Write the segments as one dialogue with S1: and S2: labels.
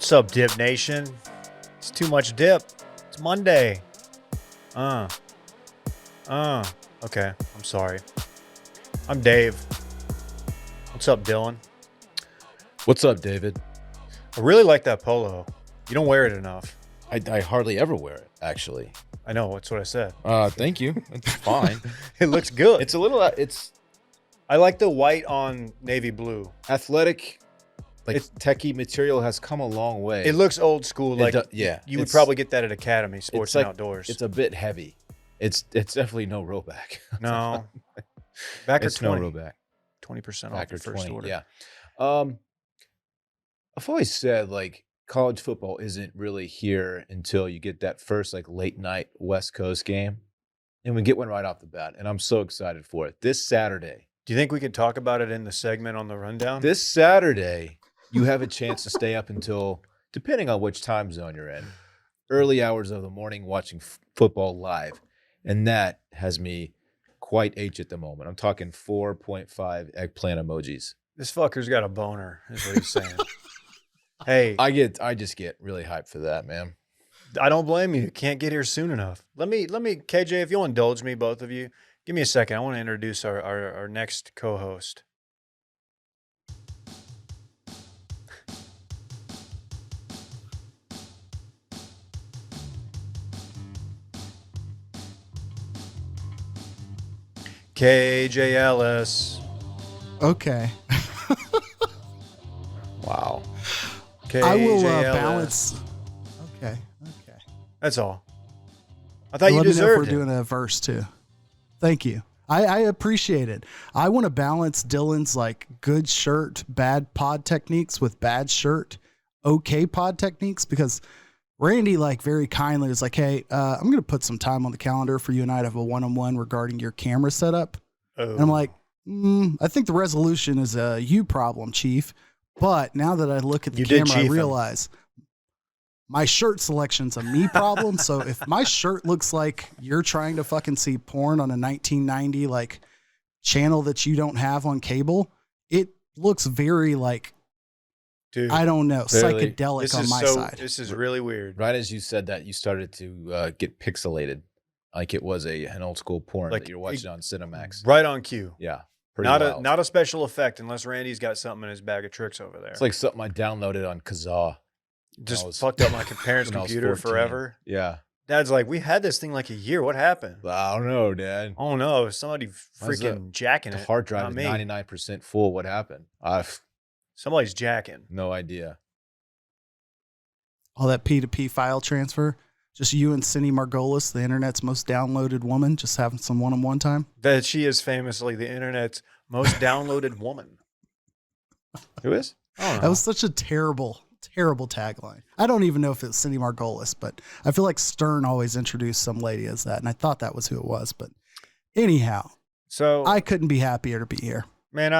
S1: What's up, Dip Nation? It's too much dip. It's Monday. Okay, I'm sorry. I'm Dave. What's up, Dylan?
S2: What's up, David?
S1: I really like that polo. You don't wear it enough.
S2: I hardly ever wear it, actually.
S1: I know, that's what I said.
S2: Thank you. It's fine.
S1: It looks good.
S2: It's a little, it's
S1: I like the white on navy blue.
S2: athletic, like techie material has come a long way.
S1: It looks old school. Like,
S2: yeah.
S1: You would probably get that at Academy, Sports and Outdoors.
S2: It's a bit heavy. It's definitely no rollback.
S1: No. Back or
S2: It's
S1: 20.
S2: no rollback.
S1: 20% off
S2: Back
S1: your
S2: or
S1: first
S2: 20,
S1: order.
S2: yeah. I've always said, like, college football isn't really here until you get that first, like, late night West Coast game. And we get one right off the bat. And I'm so excited for it. This Saturday.
S1: Do you think we could talk about it in the segment on the rundown?
S2: This Saturday, you have a chance to stay up until, depending on which time zone you're in, early hours of the morning watching football live. And that has me quite H at the moment. I'm talking 4.5 eggplant emojis.
S1: This fucker's got a boner, is what he's saying. Hey.
S2: I just get really hyped for that, man.
S1: I don't blame you. Can't get here soon enough. Let me, KJ, if you'll indulge me, both of you, give me a second. I want to introduce our next co-host. KJ Ellis.
S3: Okay.
S2: Wow.
S1: KJ
S3: I will
S1: Ellis.
S3: balance. Okay.
S1: That's all. I thought you
S3: Let me know if
S1: deserved
S3: we're
S1: it.
S3: doing a verse too. Thank you. I appreciate it. I want to balance Dylan's like good shirt, bad pod techniques with bad shirt, okay pod techniques, because Randy like very kindly was like, hey, I'm going to put some time on the calendar for you and I to have a one-on-one regarding your camera setup.
S1: Oh.
S3: And I'm like, I think the resolution is a you problem, Chief. But now that I look at the camera, I realize my shirt selection's a me problem. So if my shirt looks like you're trying to fucking see porn on a 1990 like channel that you don't have on cable, it looks very like,
S1: Dude,
S3: I don't know,
S2: Clearly.
S3: psychedelic on my side.
S1: This is really weird.
S2: Right as you said that, you started to get pixelated, like it was an old school porn
S1: Like
S2: that you're watching on Cinemax.
S1: Right on cue.
S2: Yeah. Pretty
S1: Not
S2: wild.
S1: a special effect unless Randy's got something in his bag of tricks over there.
S2: It's like something I downloaded on Kazaa.
S1: Just fucked up my parents'
S2: when I was
S1: computer
S2: 14.
S1: forever.
S2: Yeah.
S1: Dad's like, we had this thing like a year. What happened?
S2: I don't know, Dad.
S1: Oh no, somebody freaking jacking
S2: The
S1: it.
S2: hard drive
S1: Not
S2: is
S1: me.
S2: 99% full. What happened? I've
S1: Somebody's jacking.
S2: no idea.
S3: All that P2P file transfer. Just you and Cindy Margolis, the internet's most downloaded woman, just having some one-on-one time.
S1: That she is famously the internet's most downloaded woman.
S2: Who is?
S1: I don't know.
S3: That was such a terrible tagline. I don't even know if it's Cindy Margolis, but I feel like Stern always introduced some lady as that, and I thought that was who it was. But anyhow,
S1: So
S3: I couldn't be happier to be here.
S1: man,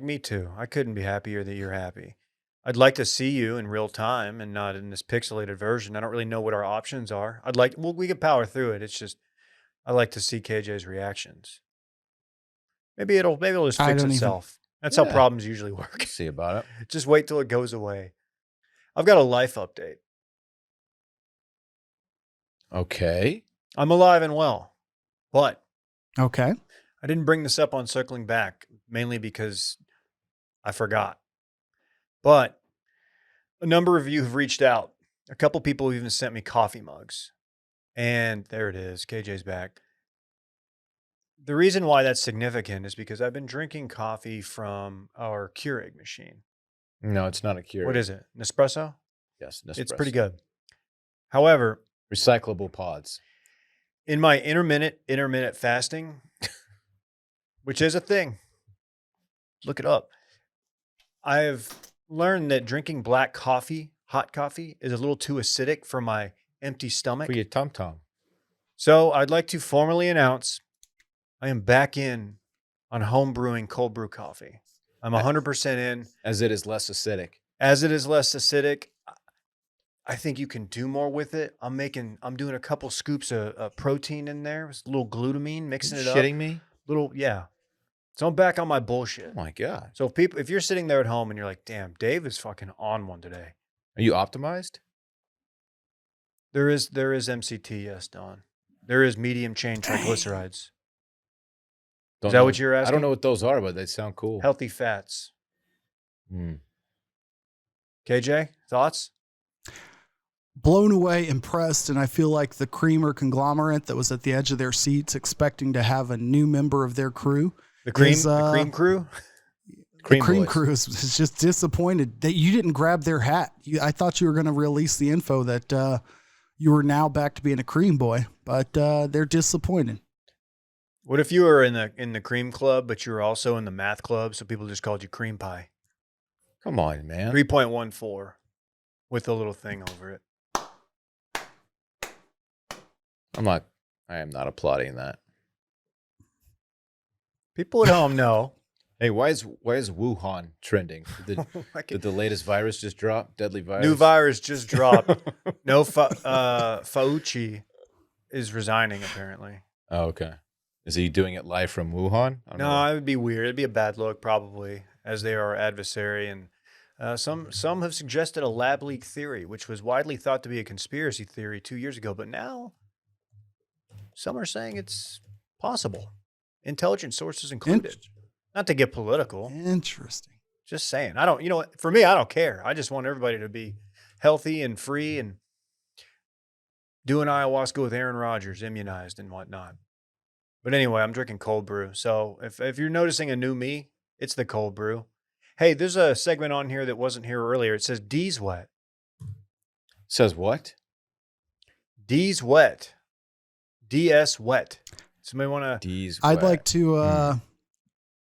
S1: me too. I couldn't be happier that you're happy. I'd like to see you in real time and not in this pixelated version. I don't really know what our options are. We could power through it. It's just, I like to see KJ's reactions. Maybe it'll just fix itself. That's how problems usually work.
S2: See about it.
S1: Just wait till it goes away. I've got a life update.
S2: Okay.
S1: I'm alive and well, but
S3: Okay.
S1: I didn't bring this up on Circling Back, mainly because I forgot. But a number of you have reached out. A couple people even sent me coffee mugs. And there it is. KJ's back. The reason why that's significant is because I've been drinking coffee from our Keurig machine.
S2: No, it's not a cure.
S1: What is it? Nespresso?
S2: Yes, Nespresso.
S1: It's pretty good. However,
S2: Recyclable pods.
S1: in my intermittent fasting, which is a thing, look it up. I've learned that drinking black coffee, hot coffee, is a little too acidic for my empty stomach.
S2: For your tum-tum.
S1: So I'd like to formally announce I am back in on home brewing cold brew coffee. I'm 100% in.
S2: As it is less acidic.
S1: As it is less acidic, I think you can do more with it. I'm doing a couple scoops of protein in there, with a little glutamine, mixing it up.
S2: Shitting me?
S1: Yeah. So I'm back on my bullshit.
S2: Oh my God.
S1: So if you're sitting there at home and you're like, damn, Dave is fucking on one today.
S2: Are you optimized?
S1: There is MCT, yes, Don. There is medium chain triglycerides. Is that what you're asking?
S2: I don't know what those are, but they sound cool.
S1: Healthy fats.
S2: Hmm.
S1: KJ, thoughts?
S3: Blown away, impressed, and I feel like the creamer conglomerate that was at the edge of their seats expecting to have a new member of their crew.
S1: The cream crew?
S3: The cream crew is just disappointed that you didn't grab their hat. I thought you were going to release the info that you were now back to being a cream boy, but they're disappointed.
S1: What if you were in the cream club, but you were also in the math club, so people just called you cream pie?
S2: Come on, man.
S1: 3.14 with a little thing over it.
S2: I am not applauding that.
S1: People at home know.
S2: Hey, why is Wuhan trending? Did the latest virus just drop? Deadly virus?
S1: New virus just dropped. No, Fauci is resigning, apparently.
S2: Oh, okay. Is he doing it live from Wuhan?
S1: No, it would be weird. It'd be a bad look, probably, as they are our adversary. And some have suggested a lab leak theory, which was widely thought to be a conspiracy theory 2 years ago. But now, some are saying it's possible. Intelligence sources included. Not to get political.
S3: Interesting.
S1: Just saying. For me, I don't care. I just want everybody to be healthy and free and doing ayahuasca with Aaron Rodgers, immunized and whatnot. But anyway, I'm drinking cold brew. So if you're noticing a new me, it's the cold brew. Hey, there's a segment on here that wasn't here earlier. It says D's wet.
S2: Says what?
S1: D's wet. DS wet. Somebody want to?
S2: D's
S3: I'd
S2: wet.
S3: like to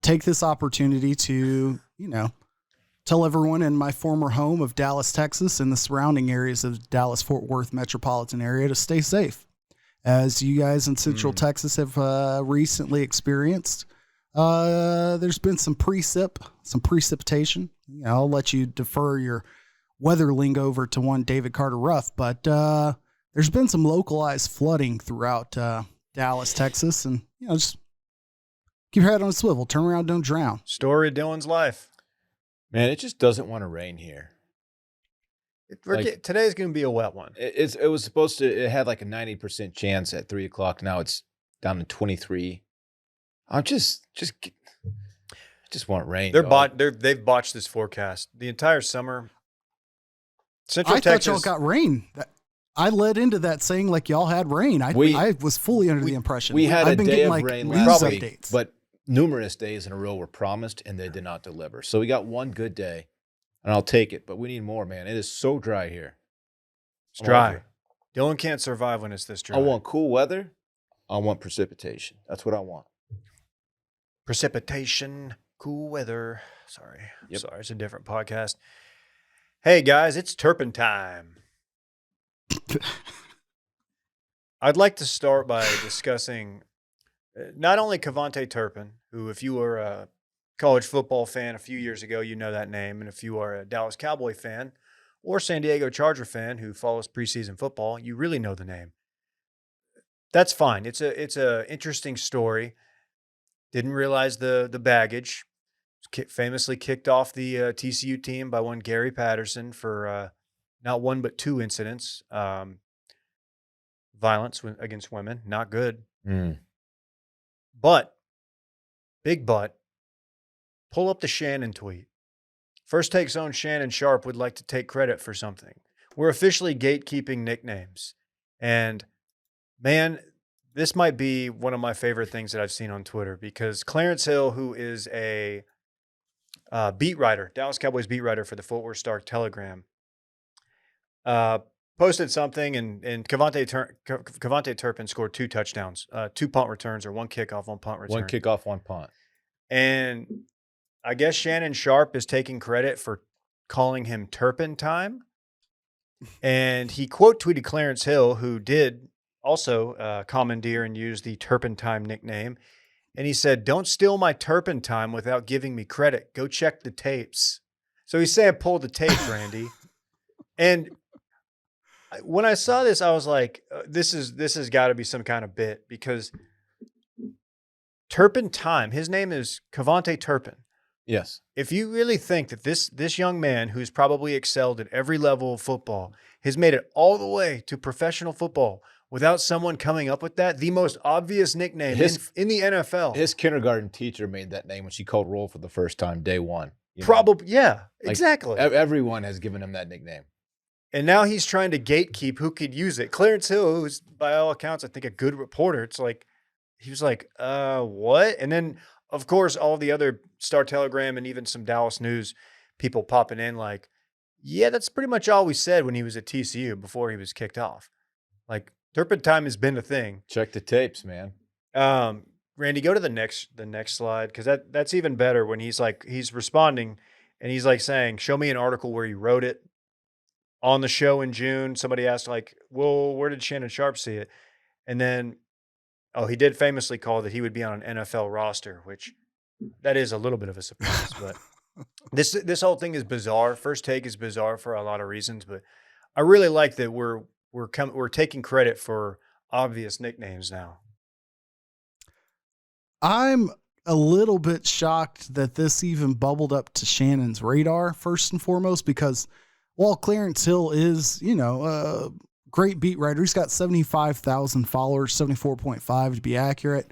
S3: take this opportunity to, tell everyone in my former home of Dallas, Texas, and the surrounding areas of Dallas-Fort Worth metropolitan area to stay safe. As you guys in Central Texas have recently experienced, there's been some precipitation. I'll let you defer your weather lingo over to one David Carter Ruff, but there's been some localized flooding throughout Dallas, Texas, and just keep your head on a swivel. Turn around, don't drown.
S1: Story of Dylan's life.
S2: Man, it just doesn't want to rain here.
S1: Today's going to be a wet one.
S2: It was supposed to. It had like a 90% chance at 3:00. Now it's down to 23. I'm just want rain.
S1: They've botched this forecast the entire summer. Central Texas.
S3: I thought y'all got rain. I led into that saying like y'all had rain. I was fully under the impression
S2: I've been getting
S3: like
S2: rain
S3: last
S2: week,
S3: updates,
S2: but numerous days in a row were promised and they did not deliver. So we got one good day, and I'll take it. But we need more, man. It is so dry here.
S1: It's dry. Dylan can't survive when it's this dry.
S2: I want cool weather. I want precipitation. That's what I want.
S1: Precipitation, cool weather. Sorry.
S2: Yep.
S1: Sorry, it's a different podcast. Hey, guys, it's Turpin time. I'd like to start by discussing not only Cavante Turpin, who, if you were a college football fan a few years ago, you know that name. And if you are a Dallas Cowboy fan or San Diego Charger fan who follows preseason football, you really know the name. That's fine. It's a interesting story. Didn't realize the baggage. Famously kicked off the TCU team by one Gary Patterson for not one but two incidents. Violence against women, not good. But, big but, pull up the Shannon tweet. First Take's own Shannon Sharpe would like to take credit for something. We're officially gatekeeping nicknames. And, man, this might be one of my favorite things that I've seen on Twitter, because Clarence Hill, who is a beat writer, Dallas Cowboys beat writer for the Fort Worth Star-Telegram, posted something, and Cavante Turpin scored 2 touchdowns, 2 punt returns, or 1 kickoff, 1 punt return.
S2: 1 kickoff, 1 punt.
S1: And I guess Shannon Sharpe is taking credit for calling him Turpin time. And he quote tweeted Clarence Hill, who did also commandeer and use the Turpin time nickname. And he said, "Don't steal my Turpin time without giving me credit. Go check the tapes." So he's saying, pull the tape, Randy. And when I saw this, I was like, this has got to be some kind of bit, because Turpin time, his name is Cavante Turpin.
S2: Yes.
S1: If you really think that this young man who's probably excelled at every level of football has made it all the way to professional football without someone coming up with that, the most obvious nickname in the NFL.
S2: His kindergarten teacher made that name when she called roll for the first time, day one.
S1: Probably, yeah, exactly.
S2: Everyone has given him that nickname.
S1: And now he's trying to gatekeep who could use it. Clarence Hill, who's by all accounts, I think, a good reporter, it's like, he was like, what? And then, of course, all the other Star Telegram and even some Dallas News people popping in like, yeah, that's pretty much all we said when he was at TCU before he was kicked off. Like, Turpin time has been a thing.
S2: Check the tapes, man.
S1: Randy, go to the next slide, because that's even better when he's responding and he's like saying, show me an article where you wrote it. On the show in June, somebody asked like, well, where did Shannon Sharpe see it? And then, he did famously call that he would be on an NFL roster, which that is a little bit of a surprise. But this whole thing is bizarre. First Take is bizarre for a lot of reasons, but I really like that we're taking credit for obvious nicknames now.
S3: I'm a little bit shocked that this even bubbled up to Shannon's radar, first and foremost, because while Clarence Hill is, a great beat writer, he's got 75,000 followers, 74.5 to be accurate.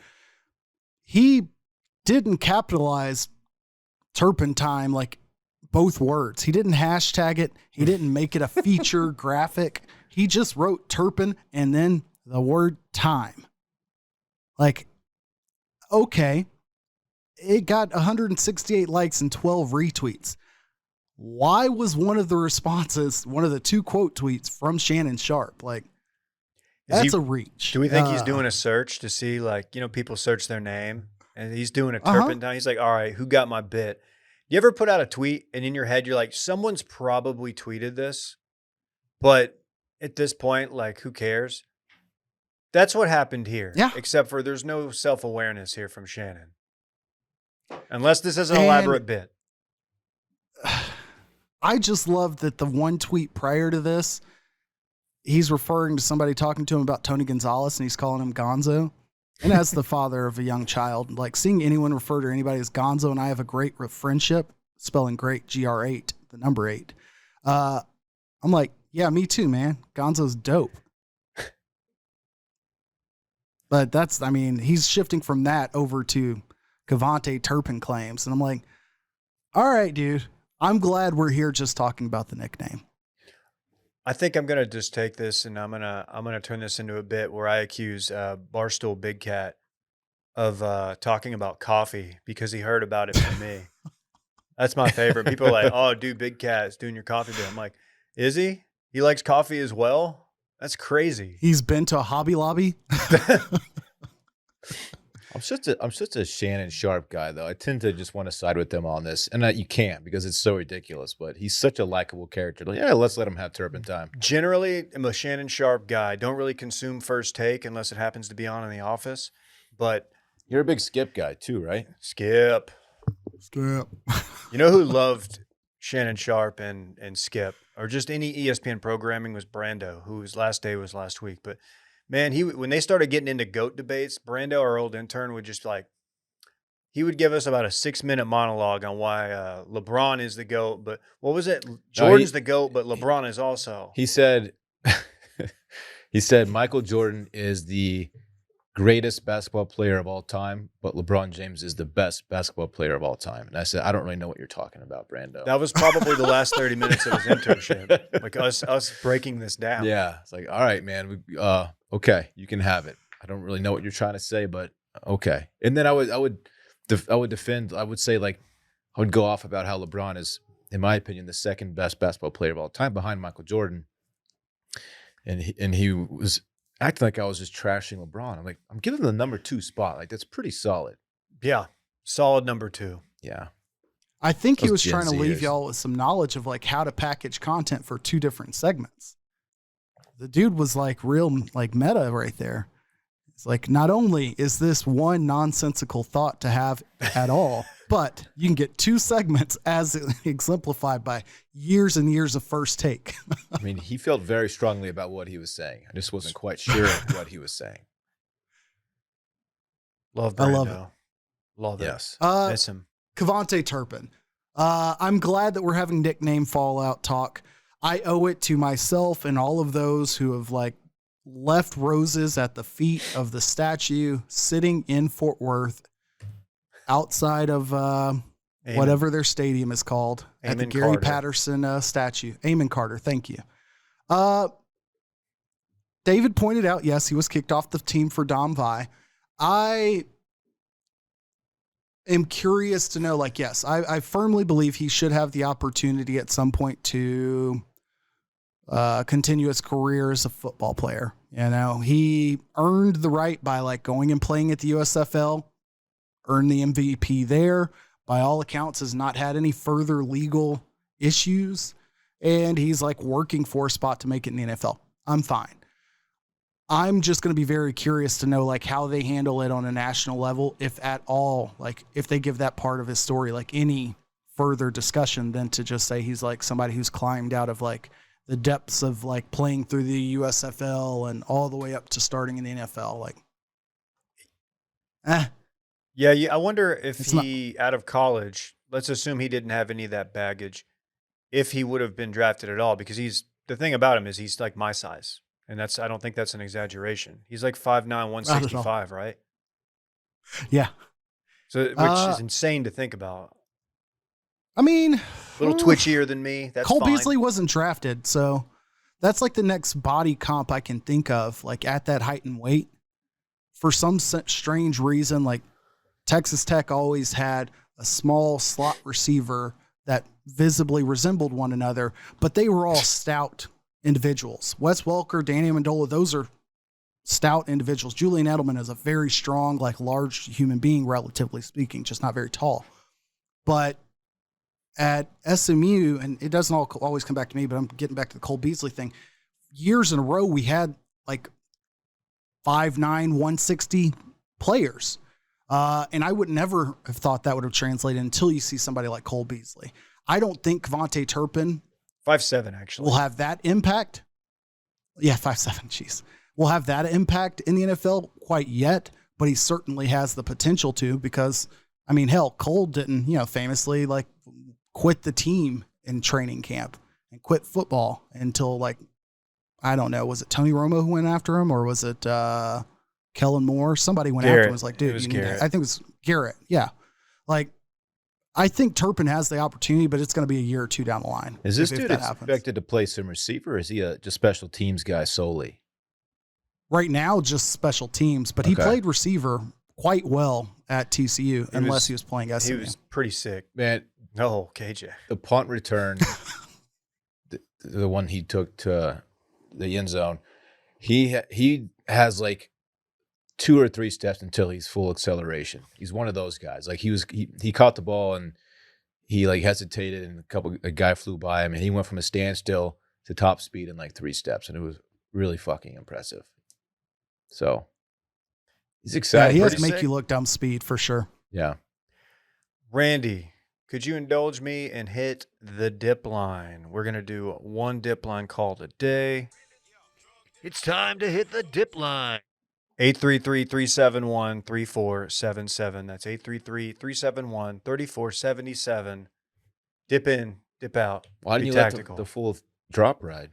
S3: He didn't capitalize Turpin time like both words. He didn't hashtag it. He didn't make it a feature graphic. He just wrote Turpin and then the word time. Like, okay, it got 168 likes and 12 retweets. Why was one of the responses one of the 2 quote tweets from Shannon Sharpe? Like, that's a reach.
S1: Do we think he's doing a search to see, like, people search their name and he's doing a Turpin down? He's like, all right, who got my bit? You ever put out a tweet and in your head you're like, someone's probably tweeted this, but at this point, like, who cares? That's what happened here.
S3: Yeah.
S1: Except for there's no self-awareness here from Shannon. Unless this is an elaborate bit.
S3: I just love that the one tweet prior to this, he's referring to somebody talking to him about Tony Gonzalez and he's calling him Gonzo. And as the father of a young child, like seeing anyone refer to anybody as Gonzo, and I have a great friendship, spelling great, GR8, the number 8. I'm like, yeah, me too, man. Gonzo's dope. But he's shifting from that over to Cavante Turpin claims. And I'm like, all right, dude. I'm glad we're here just talking about the nickname.
S1: I think I'm gonna just take this and I'm gonna turn this into a bit where I accuse Barstool Big Cat of talking about coffee because he heard about it from me. That's my favorite. People are like, "Oh, dude, Big Cat is doing your coffee bit." I'm like, "Is he? He likes coffee as well? That's crazy."
S3: He's been to a Hobby Lobby.
S2: I'm such a Shannon Sharpe guy, though. I tend to just want to side with them on this, and you can't because it's so ridiculous. But he's such a likable character. Like, yeah, let's let him have Turpin time.
S1: Generally, I'm a Shannon Sharpe guy. Don't really consume First Take unless it happens to be on in the office. But
S2: you're a big Skip guy too, right?
S1: Skip. You know who loved Shannon Sharpe and Skip, or just any ESPN programming, was Brando, whose last day was last week. But man, when they started getting into GOAT debates, Brando, our old intern, would just he would give us about a 6-minute monologue on why LeBron is the GOAT. But what was it? Jordan's the GOAT, but LeBron is also.
S2: He said, Michael Jordan is the greatest basketball player of all time, but LeBron James is the best basketball player of all time. And I said, I don't really know what you're talking about, Brando.
S1: That was probably the last 30 minutes of his internship. Like us breaking this down.
S2: Yeah. It's like, all right, man. Okay, you can have it. I don't really know what you're trying to say, but okay. And then I would defend. I would say, like, I would go off about how LeBron is, in my opinion, the second best basketball player of all time behind Michael Jordan. And he was acting like I was just trashing LeBron. I'm like, I'm giving him the number 2 spot. Like, that's pretty solid.
S1: Yeah, solid number 2.
S2: Yeah.
S3: I think he was trying to leave y'all with some knowledge of like how to package content for 2 different segments. The dude was like real like meta right there. It's like, not only is this one nonsensical thought to have at all, but you can get 2 segments as exemplified by years and years of First Take.
S2: I mean, he felt very strongly about what he was saying. I just wasn't quite sure of what he was saying.
S1: Love Brando.
S3: I love it.
S1: Love it.
S2: Yes.
S1: Miss him.
S3: KaVontae Turpin. I'm glad that we're having nickname fallout talk. I owe it to myself and all of those who have like left roses at the feet of the statue sitting in Fort Worth outside of whatever their stadium is called at the Gary
S1: Carter.
S3: Patterson statue. Amon Carter. Thank you. David pointed out, yes, he was kicked off the team for Dom Vi. I am curious to know, like, yes, I firmly believe he should have the opportunity at some point to continue his career as a football player. You know, he earned the right by like going and playing at the USFL, earned the MVP there. By all accounts, has not had any further legal issues, and he's like working for a spot to make it in the NFL. I'm fine. I'm just going to be very curious to know like how they handle it on a national level, if at all, like if they give that part of his story like any further discussion than to just say he's like somebody who's climbed out of like the depths of like playing through the USFL and all the way up to starting in the NFL. Like,
S1: Yeah, I wonder if out of college, let's assume he didn't have any of that baggage, if he would have been drafted at all, because the thing about him is he's like my size. And I don't think that's an exaggeration. He's like 5'9", 165, right?
S3: Yeah.
S1: So, which is insane to think about.
S3: I mean,
S1: a little twitchier than me. That's
S3: Cole
S1: fine.
S3: Beasley wasn't drafted, so that's like the next body comp I can think of, like at that height and weight. For some strange reason, like Texas Tech always had a small slot receiver that visibly resembled one another, but they were all stout individuals. Wes Welker, Danny Amendola, those are stout individuals. Julian Edelman is a very strong, like large human being, relatively speaking, just not very tall. But at SMU, and it doesn't always come back to me, but I'm getting back to the Cole Beasley thing. Years in a row, we had like 5'9", 160 players. And I would never have thought that would have translated until you see somebody like Cole Beasley. I don't think KaVontae Turpin
S1: 5'7", actually
S3: will have that impact. Yeah, 5'7", jeez. Will have that impact in the NFL quite yet, but he certainly has the potential to, because, I mean, hell, Cole didn't, famously like quit the team in training camp and quit football until like, I don't know, was it Tony Romo who went after him, or was it Kellen Moore? Somebody went after him and was like, dude, I think it was Garrett. Yeah. Like, I think Turpin has the opportunity, but it's going to be a year or two down the line.
S2: Is this dude expected to play some receiver, or is he just special teams guy solely?
S3: Right now, just special teams, but he played receiver quite well at TCU, unless he was playing SMU.
S1: He was pretty sick.
S2: Man,
S1: no, KJ.
S2: The punt return, the one he took to the end zone, he has like 2 or 3 steps until he's full acceleration. He's one of those guys. Like he caught the ball and he like hesitated, and a guy flew by him, and he went from a standstill to top speed in like 3 steps, and it was really fucking impressive. So he's excited.
S3: Yeah, he has make you look dumb speed for sure.
S2: Yeah.
S1: Randy, could you indulge me and hit the dip line? We're gonna do one dip line call today.
S4: It's time to hit the dip line.
S1: 833-371-3477. That's 833-371-3477. Dip in, dip out.
S2: Why didn't you let the full drop ride?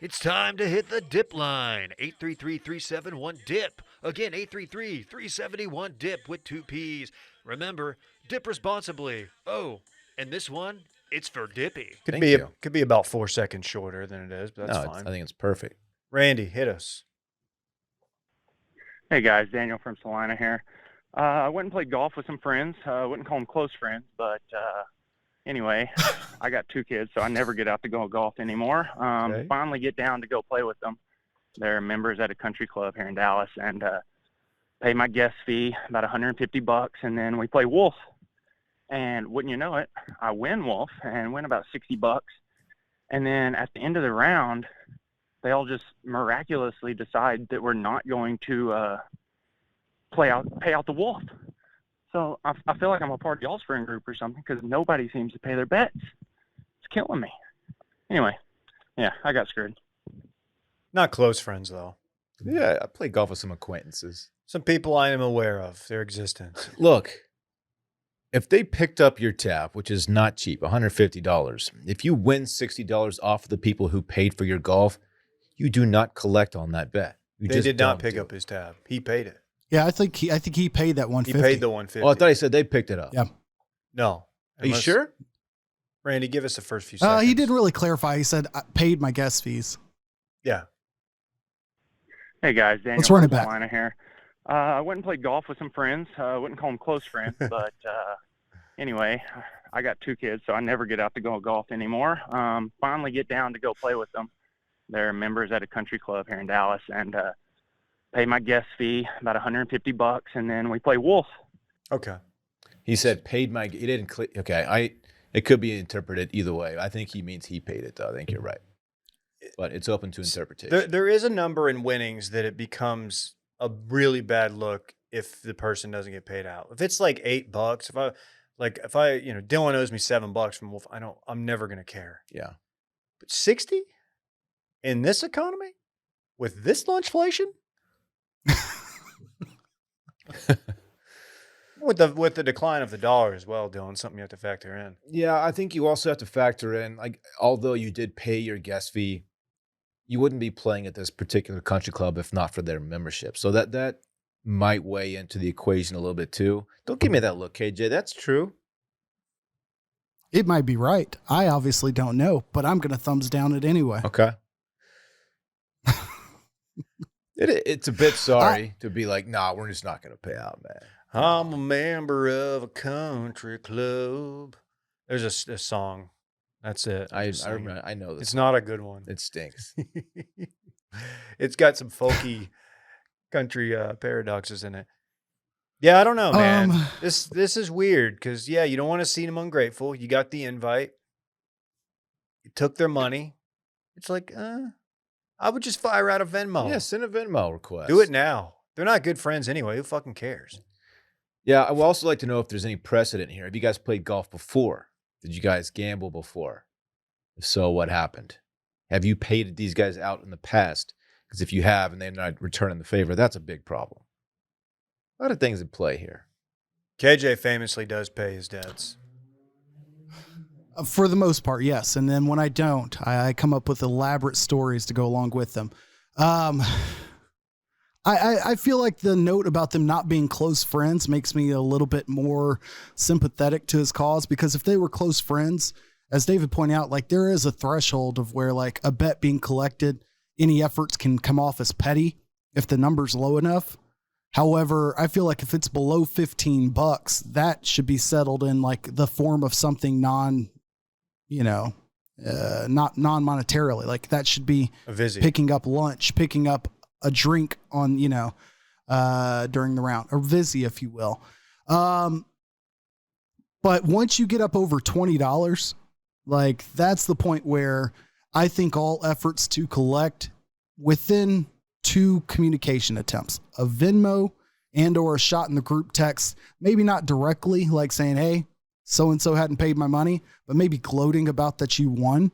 S4: It's time to hit the dip line. 833-371-DIP. Again, 833-371-DIP with 2 P's. Remember, dip responsibly. Oh, and this one, it's for Dippy.
S1: Could be about 4 seconds shorter than it is, but that's fine.
S2: I think it's perfect.
S1: Randy, hit us.
S5: Hey guys, Daniel from Salina here. I went and played golf with some friends. I wouldn't call them close friends, but anyway, I got 2 kids, so I never get out to go golf anymore. Finally get down to go play with them. They're members at a country club here in Dallas, and pay my guest fee, about $150, and then we play Wolf. And wouldn't you know it, I win Wolf and win about $60. And then at the end of the round, they all just miraculously decide that we're not going to pay out the Wolf. So I feel like I'm a part of y'all's friend group or something, because nobody seems to pay their bets. It's killing me. Anyway, yeah, I got screwed.
S1: Not close friends, though.
S2: Yeah, I play golf with some acquaintances.
S1: Some people I am aware of, their existence.
S2: Look, if they picked up your tab, which is not cheap, $150, if you win $60 off of the people who paid for your golf, you do not collect on that bet.
S1: They did not pick up his tab. He paid it.
S3: Yeah, I think he paid that 150.
S1: He paid the 150.
S2: Oh, I thought he said they picked it up.
S3: Yeah.
S1: No.
S2: Are you sure?
S1: Randy, give us the first few seconds.
S3: He didn't really clarify. He said, I paid my guest fees.
S1: Yeah.
S5: Hey guys, Daniel.
S3: Let's run it back.
S5: Here. I went and played golf with some friends. I wouldn't call them close friends, but anyway, I got 2 kids, so I never get out to go golf anymore. Finally get down to go play with them. They're members at a country club here in Dallas, and pay my guest fee, about $150, and then we play Wolf.
S1: Okay.
S2: He said paid my. He didn't click. Okay, it could be interpreted either way. I think he means he paid it, though. I think you're right, but it's open to interpretation.
S1: There is a number in winnings that it becomes a really bad look if the person doesn't get paid out. If it's like $8, if I Dylan owes me $7 from Wolf, I'm never gonna care.
S2: Yeah,
S1: but 60 in this economy with this lunchflation. With the decline of the dollar as well, Dylan, something you have to factor in.
S2: Yeah, I think you also have to factor in, like, although you did pay your guest fee, you wouldn't be playing at this particular country club if not for their membership. So that might weigh into the equation a little bit too. Don't give me that look, KJ. That's true.
S3: It might be right. I obviously don't know, but I'm going to thumbs down it anyway.
S2: Okay. It's a bit sorry to be like, nah, we're just not going to pay out, man.
S1: I'm a member of a country club. There's a song. That's it.
S2: I remember. I know this.
S1: It's not a good one.
S2: It stinks.
S1: It's got some folky country paradoxes in it. Yeah, I don't know, man. This is weird because, yeah, you don't want to seem them ungrateful. You got the invite. You took their money. It's like, I would just fire out a Venmo.
S2: Yeah, send a Venmo request.
S1: Do it now. They're not good friends anyway. Who fucking cares?
S2: Yeah, I would also like to know if there's any precedent here. Have you guys played golf before? Did you guys gamble before? If so, what happened? Have you paid these guys out in the past? Because if you have and they're not returning the favor, that's a big problem. A lot of things at play here.
S1: KJ famously does pay his debts.
S3: For the most part, yes. And then when I don't, I come up with elaborate stories to go along with them. I feel like the note about them not being close friends makes me a little bit more sympathetic to his cause, because if they were close friends, as David pointed out, like there is a threshold of where like a bet being collected, any efforts can come off as petty if the number's low enough. However, I feel like if it's below $15, that should be settled in like the form of something not non-monetarily. Like that should be
S1: a visit,
S3: picking up lunch, picking up a drink on, during the round, or Vizzy, if you will. But once you get up over $20, like that's the point where I think all efforts to collect within 2 communication attempts, a Venmo and or a shot in the group text, maybe not directly like saying, hey, so-and-so hadn't paid my money, but maybe gloating about that you won.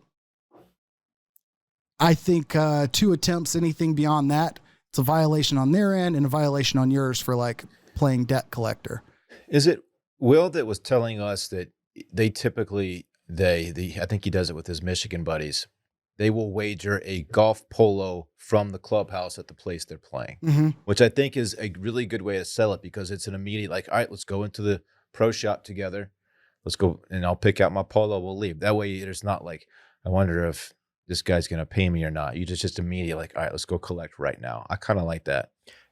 S3: I think 2 attempts, anything beyond that, it's a violation on their end and a violation on yours for like playing debt collector.
S2: Is it Will that was telling us that they typically, I think he does it with his Michigan buddies, they will wager a golf polo from the clubhouse at the place they're playing, which I think is a really good way to sell it, because it's an immediate like, all right, let's go into the pro shop together. Let's go and I'll pick out my polo. We'll leave. That way there's not like, I wonder if this guy's going to pay me or not. You just immediately like, all right, let's go collect right now. I kind of like that.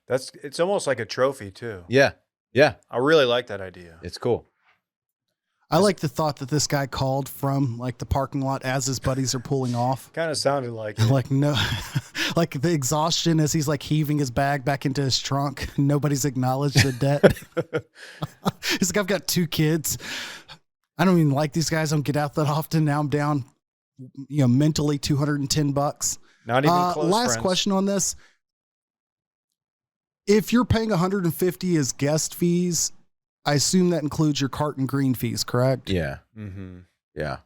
S1: It's almost like a trophy too.
S2: Yeah. Yeah.
S1: I really like that idea.
S2: It's cool.
S3: I like the thought that this guy called from like the parking lot as his buddies are pulling off.
S1: Kind of sounded like it.
S3: Like no, like the exhaustion as he's like heaving his bag back into his trunk. Nobody's acknowledged the debt. He's like, I've got 2 kids. I don't even like these guys. I don't get out that often. Now I'm down, mentally $210.
S1: Not even close
S3: Last
S1: friends.
S3: question on this. If you're paying $150 as guest fees, I assume that includes your cart and green fees, correct?
S2: Yeah.
S1: Mm-hmm.
S2: Yeah.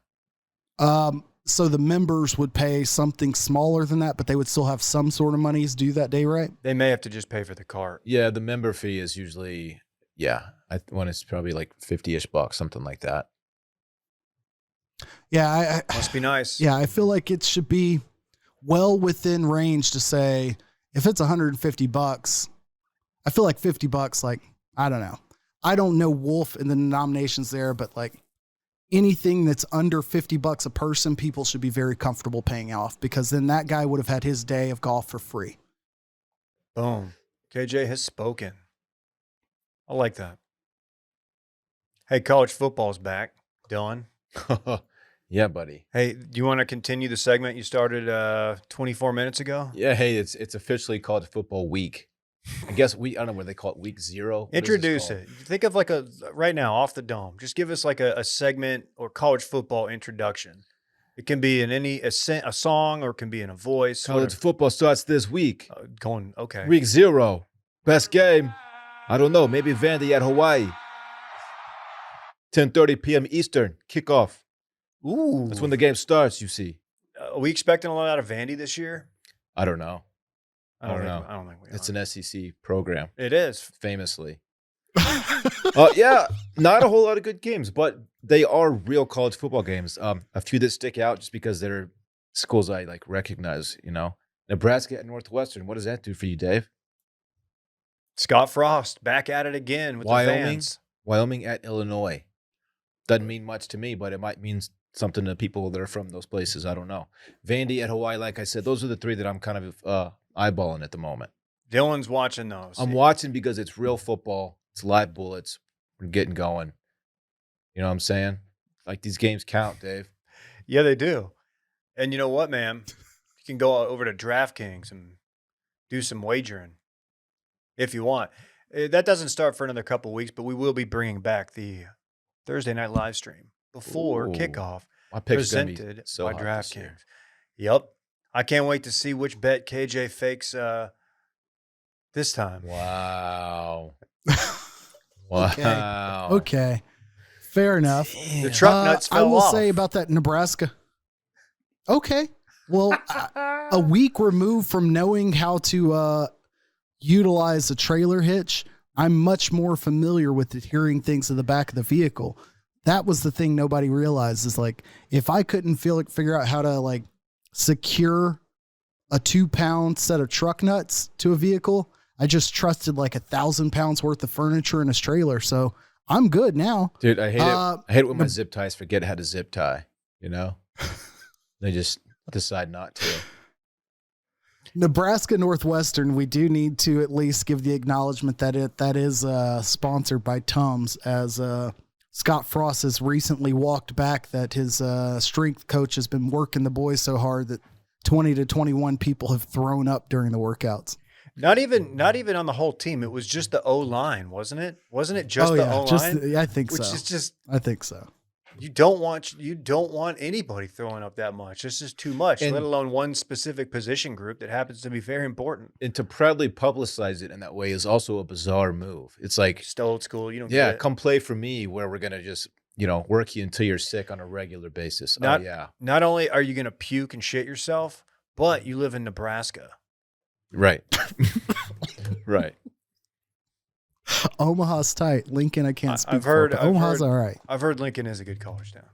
S3: So the members would pay something smaller than that, but they would still have some sort of monies due that day, right?
S1: They may have to just pay for the cart.
S2: Yeah. The member fee is usually Yeah, when it's probably like 50-ish bucks, something like that.
S3: Yeah,
S1: Must be nice.
S3: Yeah, I feel like it should be well within range to say if it's $150, I feel like $50, like, I don't know. I don't know Wolf and the denominations there, but like anything that's under $50 a person, people should be very comfortable paying off, because then that guy would have had his day of golf for free.
S1: Boom. KJ has spoken. I like that. Hey, college football's back. Dylan.
S2: Yeah, buddy.
S1: Hey, do you want to continue the segment you started 24 minutes ago?
S2: Yeah, hey, it's officially called Football Week. I guess I don't know what they call it, Week 0.
S1: Introduce it. Think of like right now, off the dome. Just give us like a segment or college football introduction. It can be in a song, or it can be in a voice.
S2: College football starts this week.
S1: Okay.
S2: Week 0. Best game. I don't know. Maybe Vandy at Hawaii. 10:30 p.m. Eastern. Kickoff.
S1: Ooh.
S2: That's when the game starts, you see.
S1: Are we expecting a lot out of Vandy this year?
S2: I don't know.
S1: I don't think we are.
S2: It's an SEC program.
S1: It is.
S2: Famously. Yeah, not a whole lot of good games, but they are real college football games. A few that stick out just because they're schools I like recognize, Nebraska at Northwestern. What does that do for you, Dave?
S1: Scott Frost back at it again with the fans.
S2: Wyoming at Illinois. Doesn't mean much to me, but it might mean something to people that are from those places. I don't know. Vandy at Hawaii, like I said, those are the three that I'm kind of eyeballing at the moment.
S1: Dylan's watching those.
S2: I'm watching because it's real football. It's live bullets. We're getting going. You know what I'm saying? Like, these games count, Dave.
S1: Yeah, they do. And you know what, man? You can go over to DraftKings and do some wagering if you want. That doesn't start for another couple of weeks, but we will be bringing back the Thursday night live stream before kickoff,
S2: My pick's
S1: presented
S2: so
S1: by
S2: hot this year.
S1: DraftKings. Yep. I can't wait to see which bet KJ fakes this time.
S2: Wow.
S3: Okay.
S2: Wow.
S3: Okay. Fair enough.
S1: The truck nuts fell
S3: I will
S1: off.
S3: say about that Nebraska. Okay. Well, a week removed from knowing how to utilize a trailer hitch, I'm much more familiar with adhering things to the back of the vehicle. That was the thing nobody realized, is like, if I couldn't figure out how to like secure a 2-pound set of truck nuts to a vehicle, I just trusted like 1,000 pounds worth of furniture in his trailer. So I'm good now.
S2: Dude, I hate it. I hate it when my zip ties forget how to zip tie, They just decide not to.
S3: Nebraska Northwestern, we do need to at least give the acknowledgement that that is sponsored by Tums, as Scott Frost has recently walked back that his strength coach has been working the boys so hard that 20 to 21 people have thrown up during the workouts.
S1: Not even on the whole team. It was just the O-line, wasn't it? Wasn't it just the O-line?
S3: I think
S1: Which
S3: so.
S1: is just,
S3: I think so.
S1: you don't want anybody throwing up that much. This is too much, let alone one specific position group that happens to be very important.
S2: And to proudly publicize it in that way is also a bizarre move. It's like,
S1: Just old school. You don't get it.
S2: come play for me, where we're going to just, work you until you're sick on a regular basis.
S1: Not only are you going to puke and shit yourself, but you live in Nebraska.
S2: Right. Right.
S3: Omaha's tight. Lincoln, I can't speak
S1: heard-
S3: for, but
S1: I've
S3: Omaha's
S1: heard-
S3: all right.
S1: I've heard Lincoln is a good college town.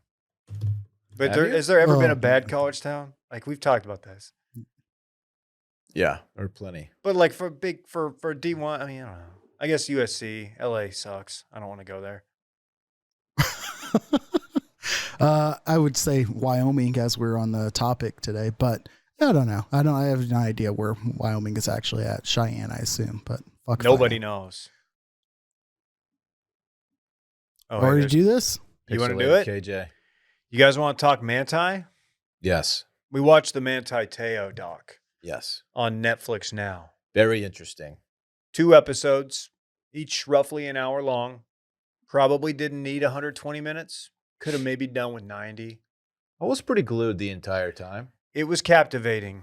S1: But
S2: Have you?
S1: has there ever been
S3: Oh.
S1: a bad college town? Like, we've talked about this.
S2: Yeah. Or plenty.
S1: But like for D1, I mean, I don't know. I guess USC, LA sucks. I don't want to go there.
S3: I would say Wyoming, as we're on the topic today, but I don't know. I have no idea where Wyoming is actually at. Cheyenne, I assume, but fuck.
S1: Nobody knows. Oh,
S3: Or
S1: hey,
S3: to do this?
S1: You wanna do
S2: Pixelated
S1: it?
S2: KJ.
S1: you guys want to talk Manti?
S2: Yes.
S1: We watched the Manti Teo doc
S2: Yes.
S1: on Netflix now.
S2: Very interesting.
S1: 2 episodes, each roughly an hour long. Probably didn't need 120 minutes. Could have maybe done with 90.
S2: I was pretty glued the entire time.
S1: It was captivating,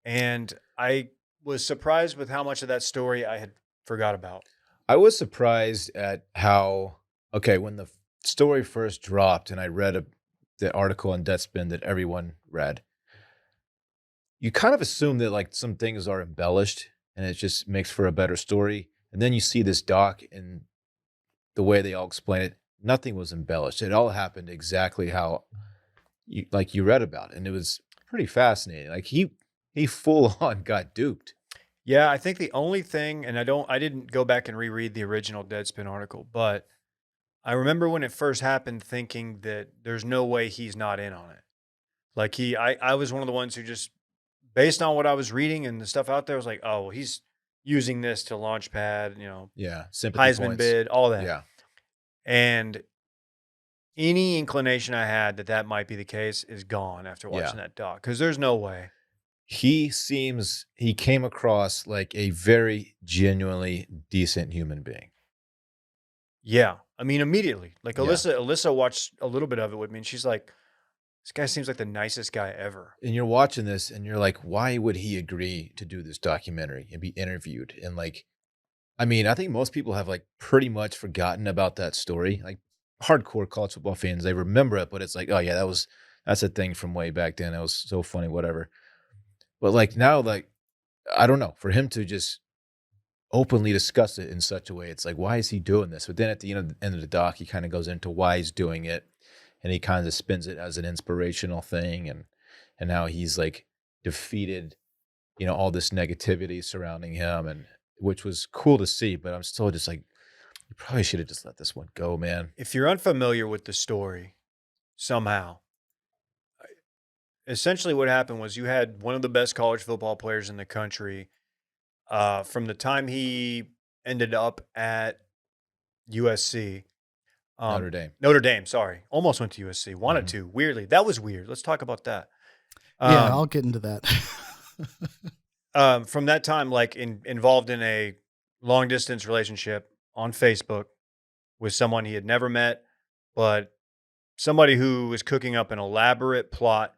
S1: and I was surprised with how much of that story I had forgot about.
S2: I was surprised at how, when the story first dropped and I read the article on Deadspin that everyone read, you kind of assume that like some things are embellished and it just makes for a better story. And then you see this doc and the way they all explain it, nothing was embellished. It all happened exactly how you read about it. And it was pretty fascinating. Like he full on got duped.
S1: Yeah, I think the only thing, and I didn't go back and reread the original Deadspin article, but I remember when it first happened thinking that there's no way he's not in on it. Like I was one of the ones who just, based on what I was reading and the stuff out there, was like, oh, well, he's using this to launch pad,
S2: Yeah. Sympathy
S1: Heisman
S2: points.
S1: bid, all that.
S2: Yeah.
S1: And any inclination I had that might be the case is gone after watching that doc, because there's no way.
S2: He came across like a very genuinely decent human being.
S1: Yeah. I mean, immediately. Like Alyssa watched a little bit of it with me, and she's like, this guy seems like the nicest guy ever.
S2: And you're watching this and you're like, why would he agree to do this documentary and be interviewed? And like, I mean, I think most people have like pretty much forgotten about that story. Like hardcore college football fans, they remember it, but it's like, oh yeah, that's a thing from way back then. That was so funny, whatever. But like now, like, I don't know, for him to just openly discuss it in such a way, it's like, why is he doing this? But then at the end of the doc, he kind of goes into why he's doing it. And he kind of spins it as an inspirational thing, and how he's like defeated, all this negativity surrounding him, and which was cool to see. But I'm still just like, you probably should have just let this one go, man.
S1: If you're unfamiliar with the story, somehow, essentially what happened was you had one of the best college football players in the country. From the time he ended up at USC.
S2: Notre
S1: Dame, sorry. Almost went to USC. Wanted to. Weirdly. That was weird. Let's talk about that.
S3: Yeah, I'll get into that.
S1: From that time, like involved in a long distance relationship on Facebook with someone he had never met, but somebody who was cooking up an elaborate plot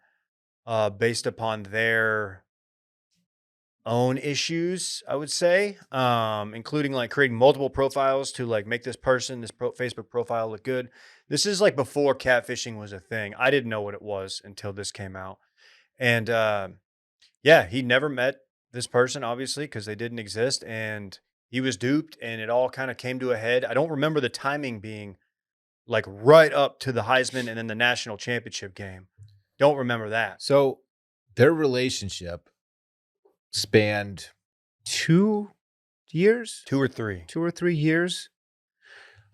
S1: based upon their own issues, I would say, including like creating multiple profiles to like make this Facebook profile look good. This is like before catfishing was a thing. I didn't know what it was until this came out. And he never met this person, obviously, because they didn't exist. And he was duped, and it all kind of came to a head. I don't remember the timing being like right up to the Heisman and then the national championship game. Don't remember that.
S2: So their relationship spanned 2 years,
S1: 2 or 3,
S2: 2 or 3 years.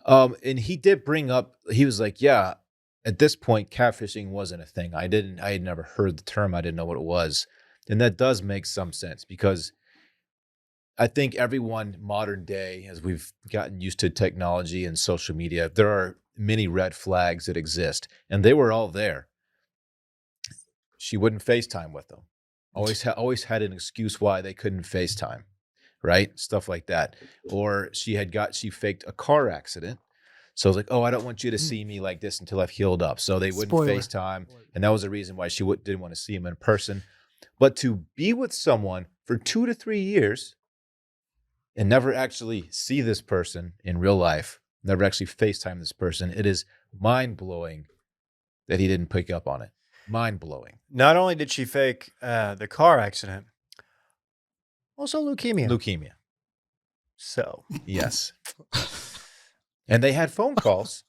S2: And he did bring up, he was like, yeah, at this point, catfishing wasn't a thing. I had never heard the term. I didn't know what it was. And that does make some sense, because I think everyone modern day, as we've gotten used to technology and social media, there are many red flags that exist, and they were all there. She wouldn't FaceTime with them. Always had an excuse why they couldn't FaceTime, right? Stuff like that. Or she faked a car accident. So I was like, oh, I don't want you to see me like this until I've healed up. So they wouldn't FaceTime. And that was the reason why she didn't want to see him in person. But to be with someone for 2 to 3 years and never actually see this person in real life, never actually FaceTime this person, it is mind-blowing that he didn't pick up on it. Mind-blowing.
S1: Not only did she fake the car accident, also leukemia. So.
S2: Yes. And they had phone calls.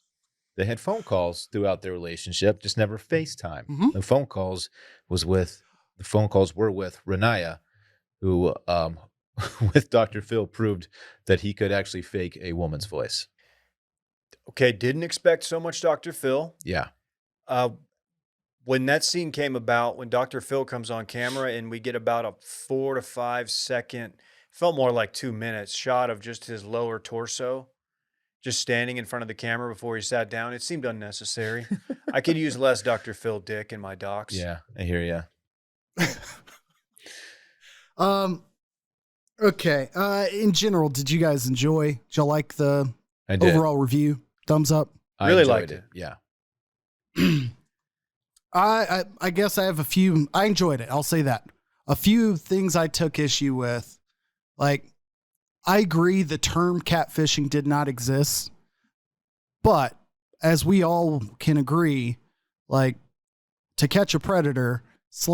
S2: They had phone calls throughout their relationship, just never FaceTime.
S3: Mm-hmm.
S2: The phone calls were with Renaya, who with Dr. Phil proved that he could actually fake a woman's voice.
S1: Okay, didn't expect so much Dr. Phil.
S2: Yeah.
S1: When that scene came about, when Dr. Phil comes on camera and we get about a 4 to 5 second, felt more like 2 minutes shot of just his lower torso, just standing in front of the camera before he sat down. It seemed unnecessary. I could use less Dr. Phil dick in my docs.
S2: Yeah, I hear you.
S3: Okay. In general, did you guys enjoy? Did y'all like the overall review? Thumbs up.
S2: I
S1: really
S2: enjoyed
S1: liked it.
S2: Yeah.
S3: I guess I have a few. I enjoyed it. I'll say that. A few things I took issue with. Like, I agree the term catfishing did not exist. But as we all can agree, like, To Catch a Predator /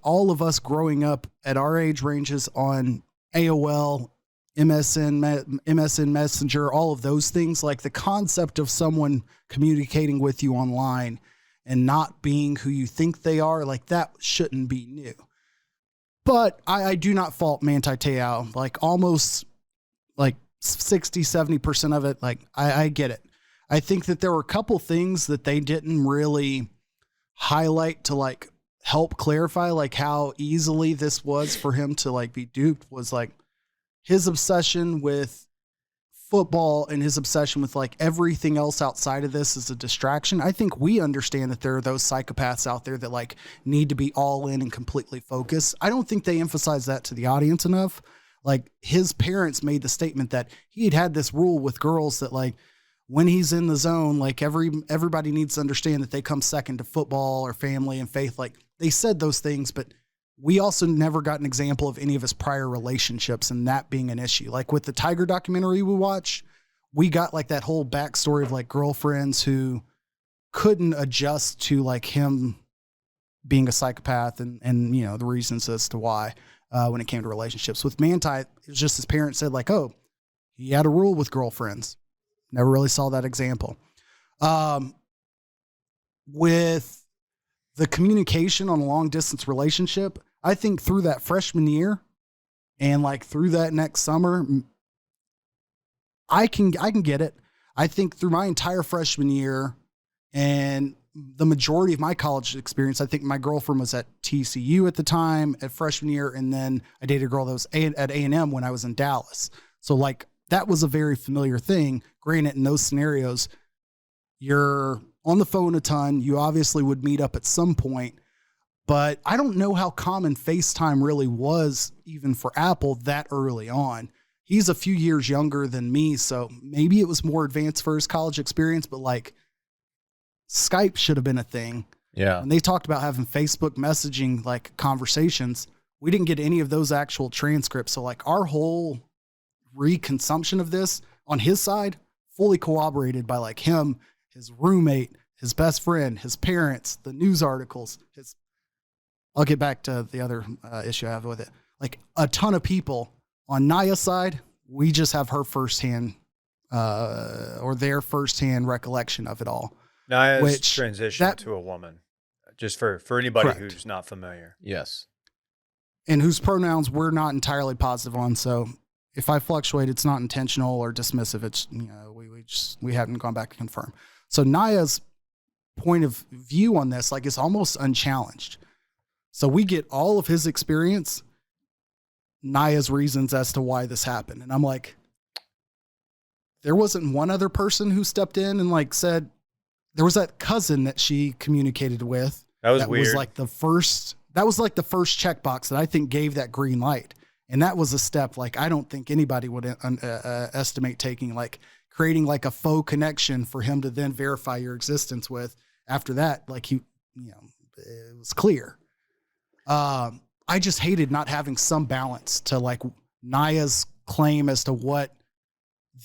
S3: all of us growing up at our age ranges on AOL, MSN Messenger, all of those things, like the concept of someone communicating with you online and not being who you think they are, like that shouldn't be new. But I do not fault Manti Teo, like almost like 60, 70% of it. Like I get it. I think that there were a couple things that they didn't really highlight to like help clarify like how easily this was for him to like be duped, was like his obsession with football and his obsession with like everything else outside of this is a distraction. I think we understand that there are those psychopaths out there that like need to be all in and completely focused. I don't think they emphasize that to the audience enough. Like his parents made the statement that he had this rule with girls that like when he's in the zone, like everybody needs to understand that they come second to football or family and faith. Like they said those things, but we also never got an example of any of his prior relationships and that being an issue. Like with the Tiger documentary we watched, we got like that whole backstory of like girlfriends who couldn't adjust to like him being a psychopath and you know, the reasons as to why when it came to relationships. With Manti, it was just his parents said like, oh, he had a rule with girlfriends. Never really saw that example. With the communication on a long distance relationship, I think through that freshman year and like through that next summer, I can get it. I think through my entire freshman year and the majority of my college experience, I think my girlfriend was at TCU at the time at freshman year. And then I dated a girl that was at A&M when I was in Dallas. So like that was a very familiar thing. Granted, in those scenarios, you're on the phone a ton. You obviously would meet up at some point, but I don't know how common FaceTime really was even for Apple that early on. He's a few years younger than me, so maybe it was more advanced for his college experience, but like Skype should have been a thing.
S2: Yeah.
S3: And they talked about having Facebook messaging, like conversations. We didn't get any of those actual transcripts. So like our whole reconsumption of this on his side, fully corroborated by like him, his roommate, his best friend, his parents, the news articles, I'll get back to the other issue I have with it. Like a ton of people on Naya's side, we just have her firsthand or their firsthand recollection of it all.
S1: Naya's transition to a woman, just for anybody
S3: Correct.
S1: who's not familiar.
S2: Yes.
S3: And whose pronouns we're not entirely positive on. So if I fluctuate, it's not intentional or dismissive. It's, you know, we haven't gone back to confirm. So Naya's point of view on this, like, is almost unchallenged. So we get all of his experience, Naya's reasons as to why this happened. And I'm like, there wasn't one other person who stepped in and like said, there was that cousin that she communicated with.
S1: That was weird.
S3: That was like the first checkbox that I think gave that green light. And that was a step like I don't think anybody would estimate taking, like creating like a faux connection for him to then verify your existence with. After that, like it was clear. I just hated not having some balance to like Naya's claim as to what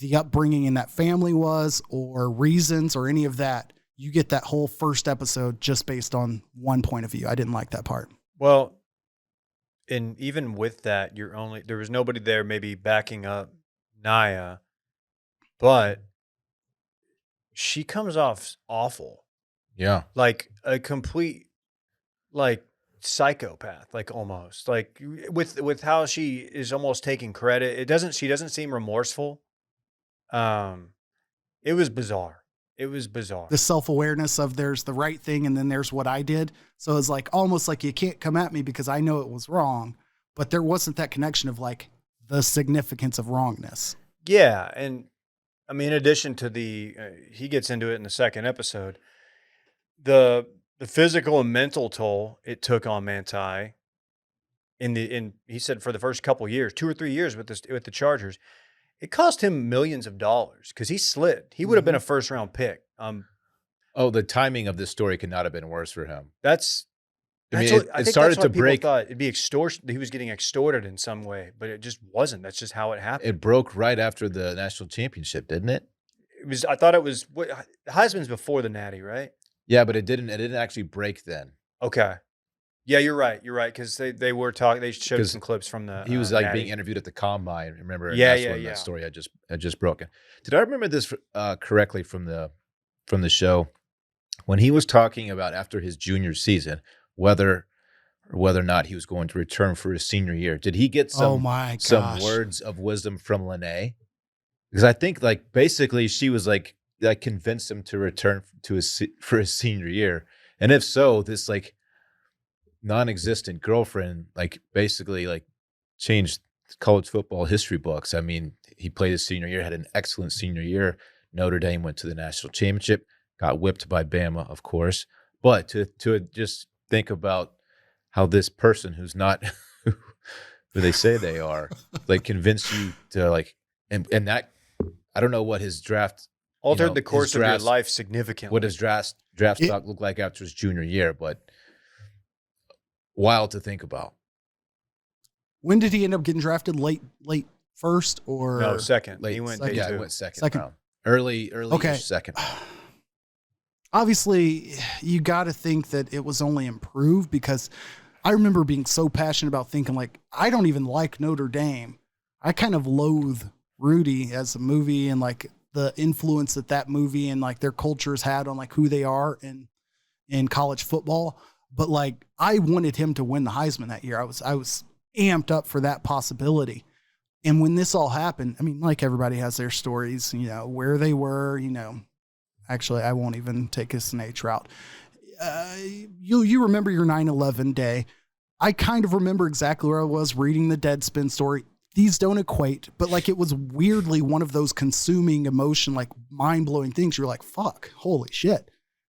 S3: the upbringing in that family was or reasons or any of that. You get that whole first episode just based on one point of view. I didn't like that part.
S1: Well, and even with that, there was nobody there maybe backing up Naya, but she comes off awful.
S2: Yeah.
S1: Like a complete, like, psychopath, like almost like with how she is almost taking credit. She doesn't seem remorseful. It was bizarre. It was bizarre.
S3: The self-awareness of there's the right thing and then there's what I did. So it's like almost like you can't come at me because I know it was wrong, but there wasn't that connection of like the significance of wrongness.
S1: Yeah, and I mean, in addition to he gets into it in the second episode, the physical and mental toll it took on Manti he said for the first couple years, 2 or 3 years with the Chargers, it cost him millions of dollars because he slid. He would have been a first round pick.
S2: The timing of this story could not have been worse for him.
S1: I think
S2: it started to break.
S1: Thought it'd be extortion. He was getting extorted in some way, but it just wasn't. That's just how it happened.
S2: It broke right after the national championship, didn't it?
S1: I thought it was Heisman's before the Natty, right?
S2: Yeah, but it didn't actually break then.
S1: Okay. Yeah, you're right. You're right because they were talking. They showed some clips from the.
S2: He was like
S1: Natty.
S2: being interviewed at the combine. Remember? And
S1: Yeah,
S2: that's
S1: yeah,
S2: when
S1: yeah.
S2: that story had just broken. Did I remember this correctly from the show when he was talking about after his junior season whether or not he was going to return for his senior year? Did he get some words of wisdom from Lene? Because I think like basically she was like convinced him to return for his senior year, and if so, this like non-existent girlfriend like basically like changed college football history books. I mean, he played his senior year, had an excellent senior year. Notre Dame went to the national championship, got whipped by Bama, of course. But to just think about how this person who's not who they say they are, like convinced you to like, and that I don't know what his draft
S1: altered the course of your life significantly.
S2: What his draft stock looked like after his junior year, but wild to think about.
S3: When did he end up getting drafted? Late first or
S1: no second?
S2: Late,
S1: he went
S2: second.
S1: day 2.
S2: He went second round. Early second.
S3: Obviously, you got to think that it was only improved because I remember being so passionate about thinking like I don't even like Notre Dame. I kind of loathe Rudy as a movie and like the influence that movie and like their cultures had on like who they are in college football. But like I wanted him to win the Heisman that year. I was amped up for that possibility. And when this all happened, I mean, like everybody has their stories, you know, where they were, you know, actually, I won't even take us an H route. You remember your 9/11 day. I kind of remember exactly where I was reading the Deadspin story. These don't equate, but like it was weirdly one of those consuming emotion, like mind blowing things. You're like, fuck, holy shit.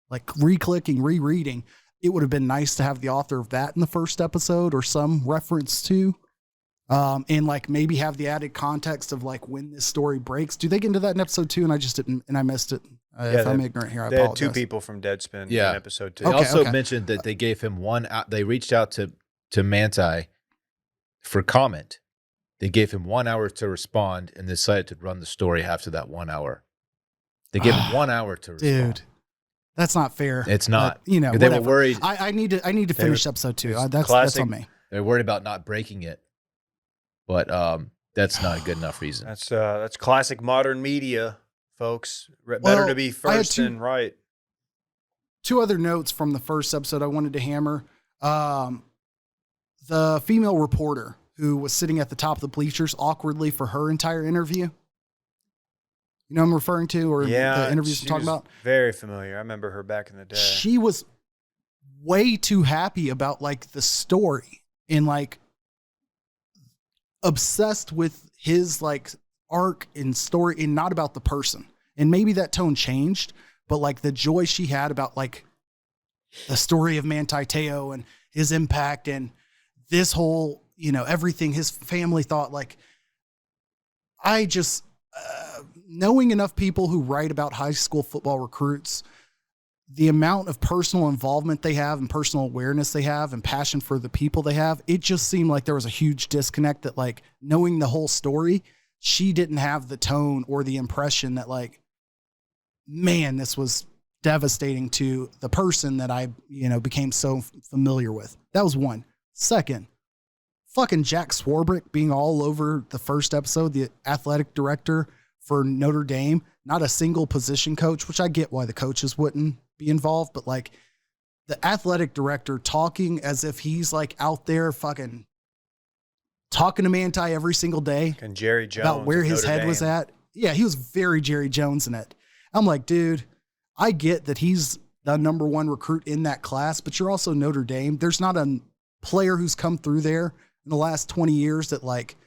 S3: Like re-clicking, rereading. It would have been nice to have the author of that in the first episode or some reference to, and like maybe have the added context of like when this story breaks. Do they get into that in episode 2? And I just didn't, and I missed it. If I'm ignorant here, I apologize.
S1: They had 2 people from Deadspin in episode 2.
S2: They also mentioned that they gave him they reached out to Manti for comment. They gave him 1 hour to respond and decided to run the story after that 1 hour. They gave him 1 hour to respond.
S3: Dude. That's not fair.
S2: It's not.
S3: But, you know,
S2: they
S3: whatever.
S2: were worried.
S3: I need to finish episode 2. That's on me.
S2: They're worried about not breaking it, but that's not a good enough reason.
S1: That's classic modern media, folks. Better to be first than right.
S3: 2 other notes from the first episode I wanted to hammer. The female reporter who was sitting at the top of the bleachers awkwardly for her entire interview. You know what I'm referring to, or the interviews I'm talking about?
S1: Very familiar. I remember her back in the day.
S3: She was way too happy about like the story and like obsessed with his like arc and story and not about the person. And maybe that tone changed, but like the joy she had about like the story of Manti Teo and his impact and this whole, you know, everything his family thought, like I just, knowing enough people who write about high school football recruits, the amount of personal involvement they have and personal awareness they have and passion for the people they have, it just seemed like there was a huge disconnect that like knowing the whole story, she didn't have the tone or the impression that like, man, this was devastating to the person that I, you know, became so familiar with. That was one. Second, fucking Jack Swarbrick being all over the first episode, the athletic director for Notre Dame, not a single position coach, which I get why the coaches wouldn't be involved, but like the athletic director talking as if he's like out there fucking talking to Manti every single day.
S1: And Jerry Jones
S3: about where his head was at. Yeah, he was very Jerry Jones in it. I'm like, dude, I get that he's the number 1 recruit in that class, but you're also Notre Dame. There's not a player who's come through there in the last 20 years that like,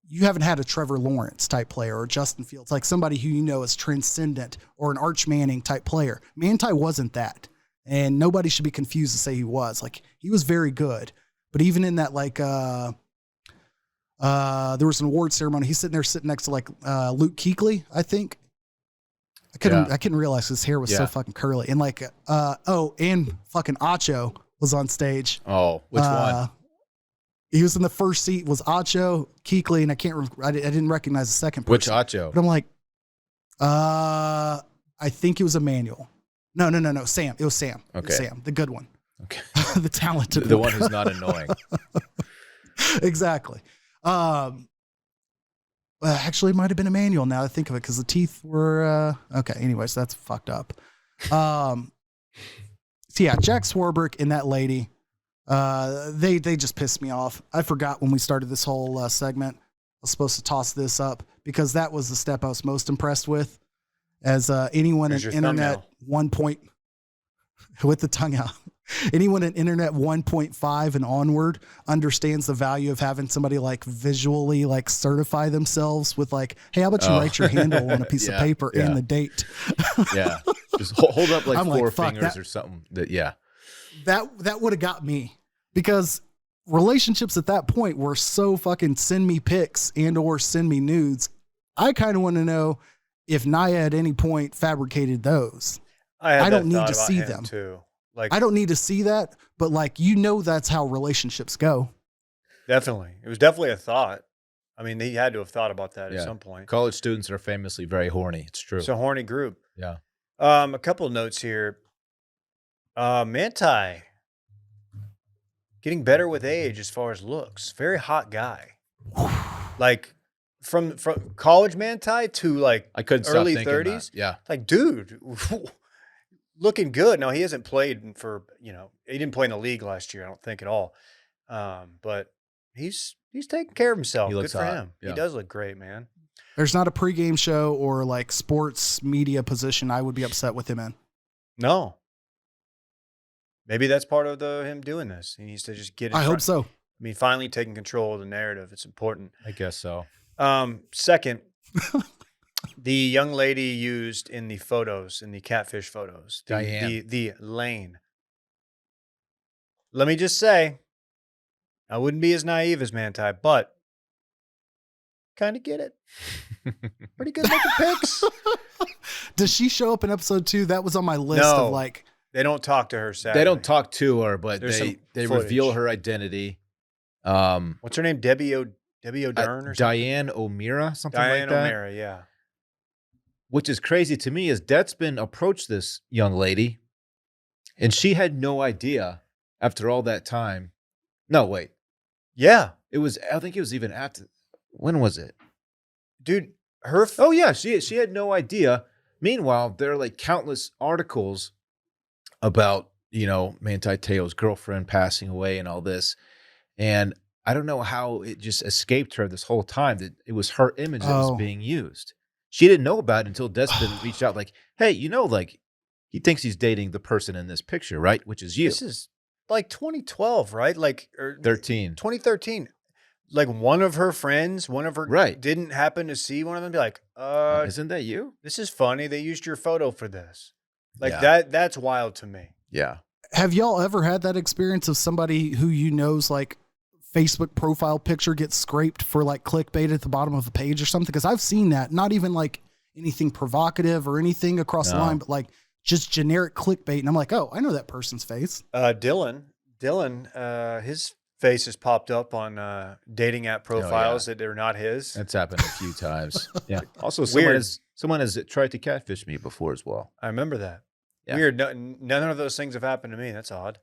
S3: you haven't had a Trevor Lawrence type player or Justin Fields, like somebody who you know is transcendent or an Arch Manning type player. Manti wasn't that. And nobody should be confused to say he was. Like, he was very good. But even in that, like, there was an award ceremony. He's sitting next to like Luke Kuechly, I think. I couldn't realize his hair was so fucking curly. And like, and fucking Acho was on stage.
S2: Oh, which one?
S3: He was in the first seat, was Acho, Kuechly, and I didn't recognize the second person.
S2: Which Acho?
S3: But I'm like, I think it was Emmanuel. No, Sam. It was Sam.
S2: Okay.
S3: It was Sam, the good one.
S2: Okay.
S3: The talented
S2: The one who's not annoying.
S3: Exactly. Actually, it might have been Emmanuel now that I think of it, because the teeth were okay. Anyways, that's fucked up. So yeah, Jack Swarbrick and that lady, they just pissed me off. I forgot when we started this whole segment. I was supposed to toss this up because that was the step I was most impressed with. As anyone in internet with the tongue out. Anyone in internet 1.5 and onward understands the value of having somebody like visually like certify themselves with like, hey, how about you write your handle on a piece of paper and the date?
S2: Yeah. Just hold up like
S3: I'm
S2: four
S3: like, fuck,
S2: fingers or something.
S3: That would have got me, because relationships at that point were so fucking send me pics and or send me nudes. I kind of want to know if Naya at any point fabricated those. I don't need to see them
S1: too. Like,
S3: I don't need to see that, but like, that's how relationships go.
S1: Definitely. It was definitely a thought. I mean, he had to have thought about that at some point.
S2: College students are famously very horny. It's true.
S1: It's a horny group.
S2: Yeah.
S1: A couple of notes here. Manti getting better with age as far as looks. Very hot guy. Like from college Manti to like
S2: I couldn't
S1: early
S2: stop thinking
S1: 30s.
S2: that. Yeah.
S1: Like, dude, looking good. No, he hasn't played for, he didn't play in the league last year, I don't think at all. But he's taking care of himself.
S2: He looks
S1: good for
S2: hot.
S1: him.
S2: Yeah.
S1: He does look great, man.
S3: There's not a pregame show or like sports media position I would be upset with him in.
S1: No. Maybe that's part of him doing this. He needs to just get it.
S3: I hope so.
S1: I mean, finally taking control of the narrative. It's important.
S2: I guess so.
S1: Second, the young lady used in the photos, in the catfish photos,
S2: Diane.
S1: the Lane. Let me just say, I wouldn't be as naive as Manti, but kind of get it. Pretty good looking pics.
S3: Does she show up in episode 2? That was on my list
S1: No.
S3: of like.
S1: They don't talk to her, sadly.
S2: They don't talk to her, but
S1: There's some
S2: they
S1: footage.
S2: reveal her identity.
S1: What's her name? Debbie O'Dern or something?
S2: Diane O'Meara, something
S1: Diane
S2: like that.
S1: O'Meara, yeah.
S2: Which is crazy to me is Deadspin approached this young lady, and she had no idea after all that time. No, wait.
S1: Yeah.
S2: I think it was even after. When was it?
S1: Dude,
S2: Oh, yeah. She had no idea. Meanwhile, there are like countless articles about, Manti Teo's girlfriend passing away and all this. And I don't know how it just escaped her this whole time that it was her image that was being used. She didn't know about it until Deadspin reached out like, hey, like he thinks he's dating the person in this picture, right? Which is you.
S1: This is like 2012, right? Like
S2: 13.
S1: 2013. Like one of her friends,
S2: Right.
S1: didn't happen to see one of them be like,
S2: Isn't that you?
S1: this is funny. They used your photo for this. Like
S2: Yeah.
S1: that's wild to me.
S2: Yeah.
S3: Have y'all ever had that experience of somebody who know's like Facebook profile picture gets scraped for like clickbait at the bottom of a page or something? Because I've seen that. Not even like anything provocative or anything across the line, but like just generic clickbait. And I'm like, oh, I know that person's face.
S1: Dylan, his face has popped up on dating app profiles that are not his.
S2: That's happened a few times. Yeah. Also,
S1: Weird.
S2: someone has tried to catfish me before as well.
S1: I remember that.
S2: Yeah.
S1: Weird. None of those things have happened to me. That's odd.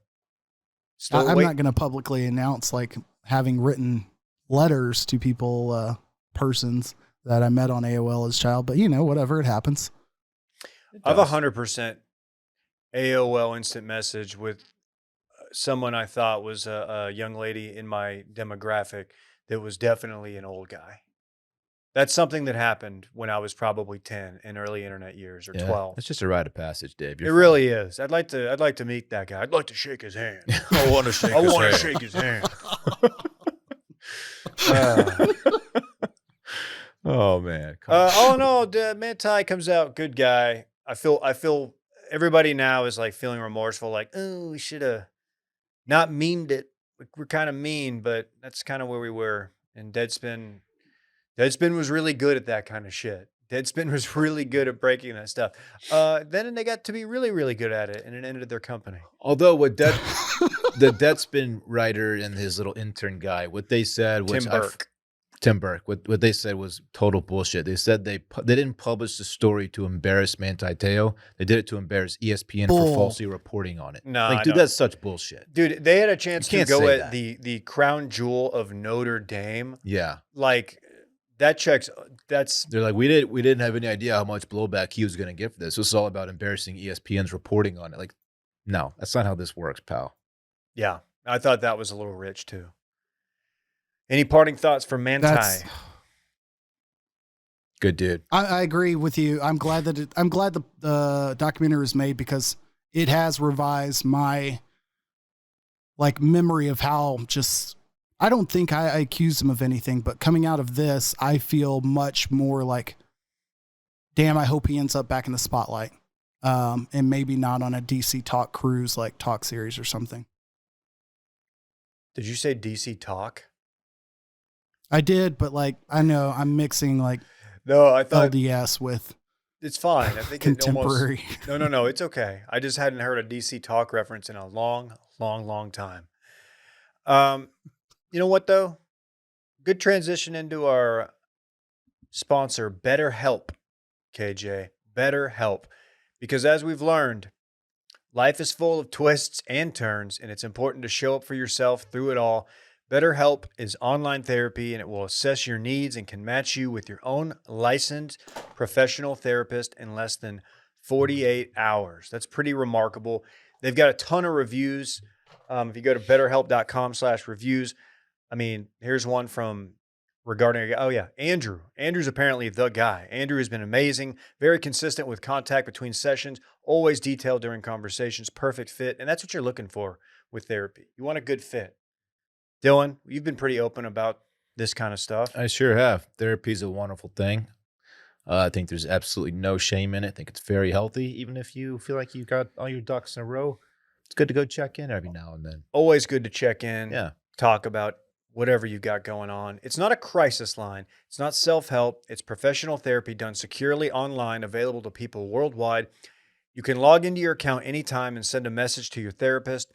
S3: I'm not going to publicly announce like having written letters to people, persons that I met on AOL as a child, but whatever, it happens.
S1: I have 100% AOL instant message with someone I thought was a young lady in my demographic that was definitely an old guy. That's something that happened when I was probably 10 in early internet years or 12.
S2: It's just a rite of passage, Dave.
S1: It really is. I'd like to meet that guy. I'd like to shake his hand.
S2: I want to shake
S1: shake his hand.
S2: Oh man.
S1: All in all, Manti comes out good guy. I feel everybody now is like feeling remorseful, like, oh, we should have not memed it. We're kind of mean, but that's kind of where we were. And Deadspin was really good at that kind of shit. Deadspin was really good at breaking that stuff. Then they got to be really, really good at it, and it ended their company.
S2: Although the Deadspin writer and his little intern guy, what they said was
S1: Tim Burke.
S2: Tim Burke. What they said was total bullshit. They said they didn't publish the story to embarrass Manti Teo. They did it to embarrass ESPN for falsely reporting on it.
S1: No,
S2: like, dude, that's such bullshit.
S1: Dude, they had a chance to go at
S2: that.
S1: the crown jewel of Notre Dame.
S2: Yeah.
S1: Like that checks.
S2: They're like, we didn't have any idea how much blowback he was going to get for this. This is all about embarrassing ESPN's reporting on it. Like, no, that's not how this works, pal.
S1: Yeah, I thought that was a little rich too. Any parting thoughts from Manti?
S2: Good dude.
S3: I agree with you. I'm glad the documentary was made because it has revised my memory of how I don't think I accused him of anything, but coming out of this, I feel much more like, damn, I hope he ends up back in the spotlight. And maybe not on a DC Talk cruise, like Talk series or something.
S1: Did you say DC Talk?
S3: I did, but I know I'm mixing
S1: no, I thought
S3: LDS with
S1: it's fine. I think
S3: contemporary.
S1: No, it's okay. I just hadn't heard a DC Talk reference in a long time. You know what though? Good transition into our sponsor, BetterHelp. KJ, BetterHelp, because as we've learned, life is full of twists and turns, and it's important to show up for yourself through it all. BetterHelp is online therapy, and it will assess your needs and can match you with your own licensed professional therapist in less than 48 hours. That's pretty remarkable. They've got a ton of reviews. If you go to betterhelp.com/reviews, I mean, here's one from regarding, Andrew. Andrew's apparently the guy. Andrew has been amazing, very consistent with contact between sessions, always detailed during conversations, perfect fit. And that's what you're looking for with therapy. You want a good fit. Dylan, you've been pretty open about this kind of stuff.
S2: I sure have. Therapy is a wonderful thing. I think there's absolutely no shame in it. I think it's very healthy. Even if you feel like you got all your ducks in a row, it's good to go check in every now and then.
S1: Always good to check in.
S2: Yeah.
S1: Talk about whatever you got going on. It's not a crisis line. It's not self-help. It's professional therapy done securely online, available to people worldwide. You can log into your account anytime and send a message to your therapist.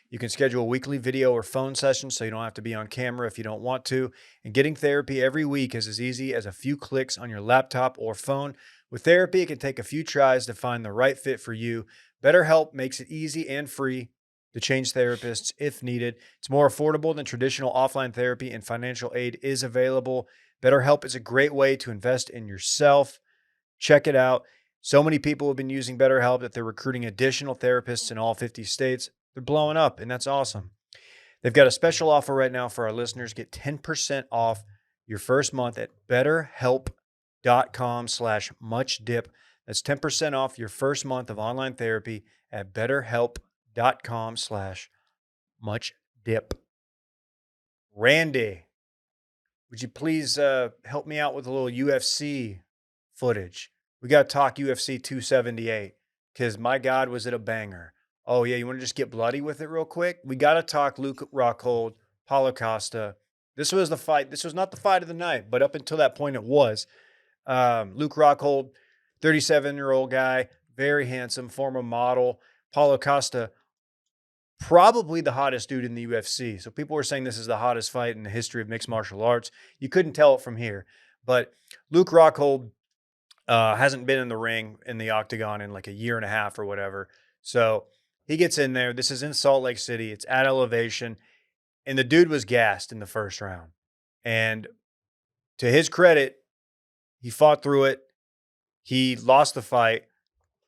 S1: You can schedule weekly video or phone sessions so you don't have to be on camera if you don't want to. And getting therapy every week is as easy as a few clicks on your laptop or phone. With therapy, it can take a few tries to find the right fit for you. BetterHelp makes it easy and free to change therapists if needed. It's more affordable than traditional offline therapy, and financial aid is available. BetterHelp is a great way to invest in yourself. Check it out. So many people have been using BetterHelp that they're recruiting additional therapists in all 50 states. They're blowing up, and that's awesome. They've got a special offer right now for our listeners. Get 10% off your first month at betterhelp.com/muchdip. That's 10% off your first month of online therapy at betterhelp.com/muchdip. Randy, would you please help me out with a little UFC footage? We got to talk UFC 278 because my God, was it a banger. Oh, yeah, you want to just get bloody with it real quick? We got to talk Luke Rockhold, Paulo Costa. This was the fight. This was not the fight of the night, but up until that point it was. Luke Rockhold, 37-year-old guy, very handsome, former model. Paulo Costa, probably the hottest dude in the UFC. So people were saying this is the hottest fight in the history of mixed martial arts. You couldn't tell it from here. But Luke Rockhold hasn't been in the ring in the octagon in like a year and a half or whatever. So he gets in there. This is in Salt Lake City. It's at elevation. And the dude was gassed in the first round. And to his credit, he fought through it. He lost the fight,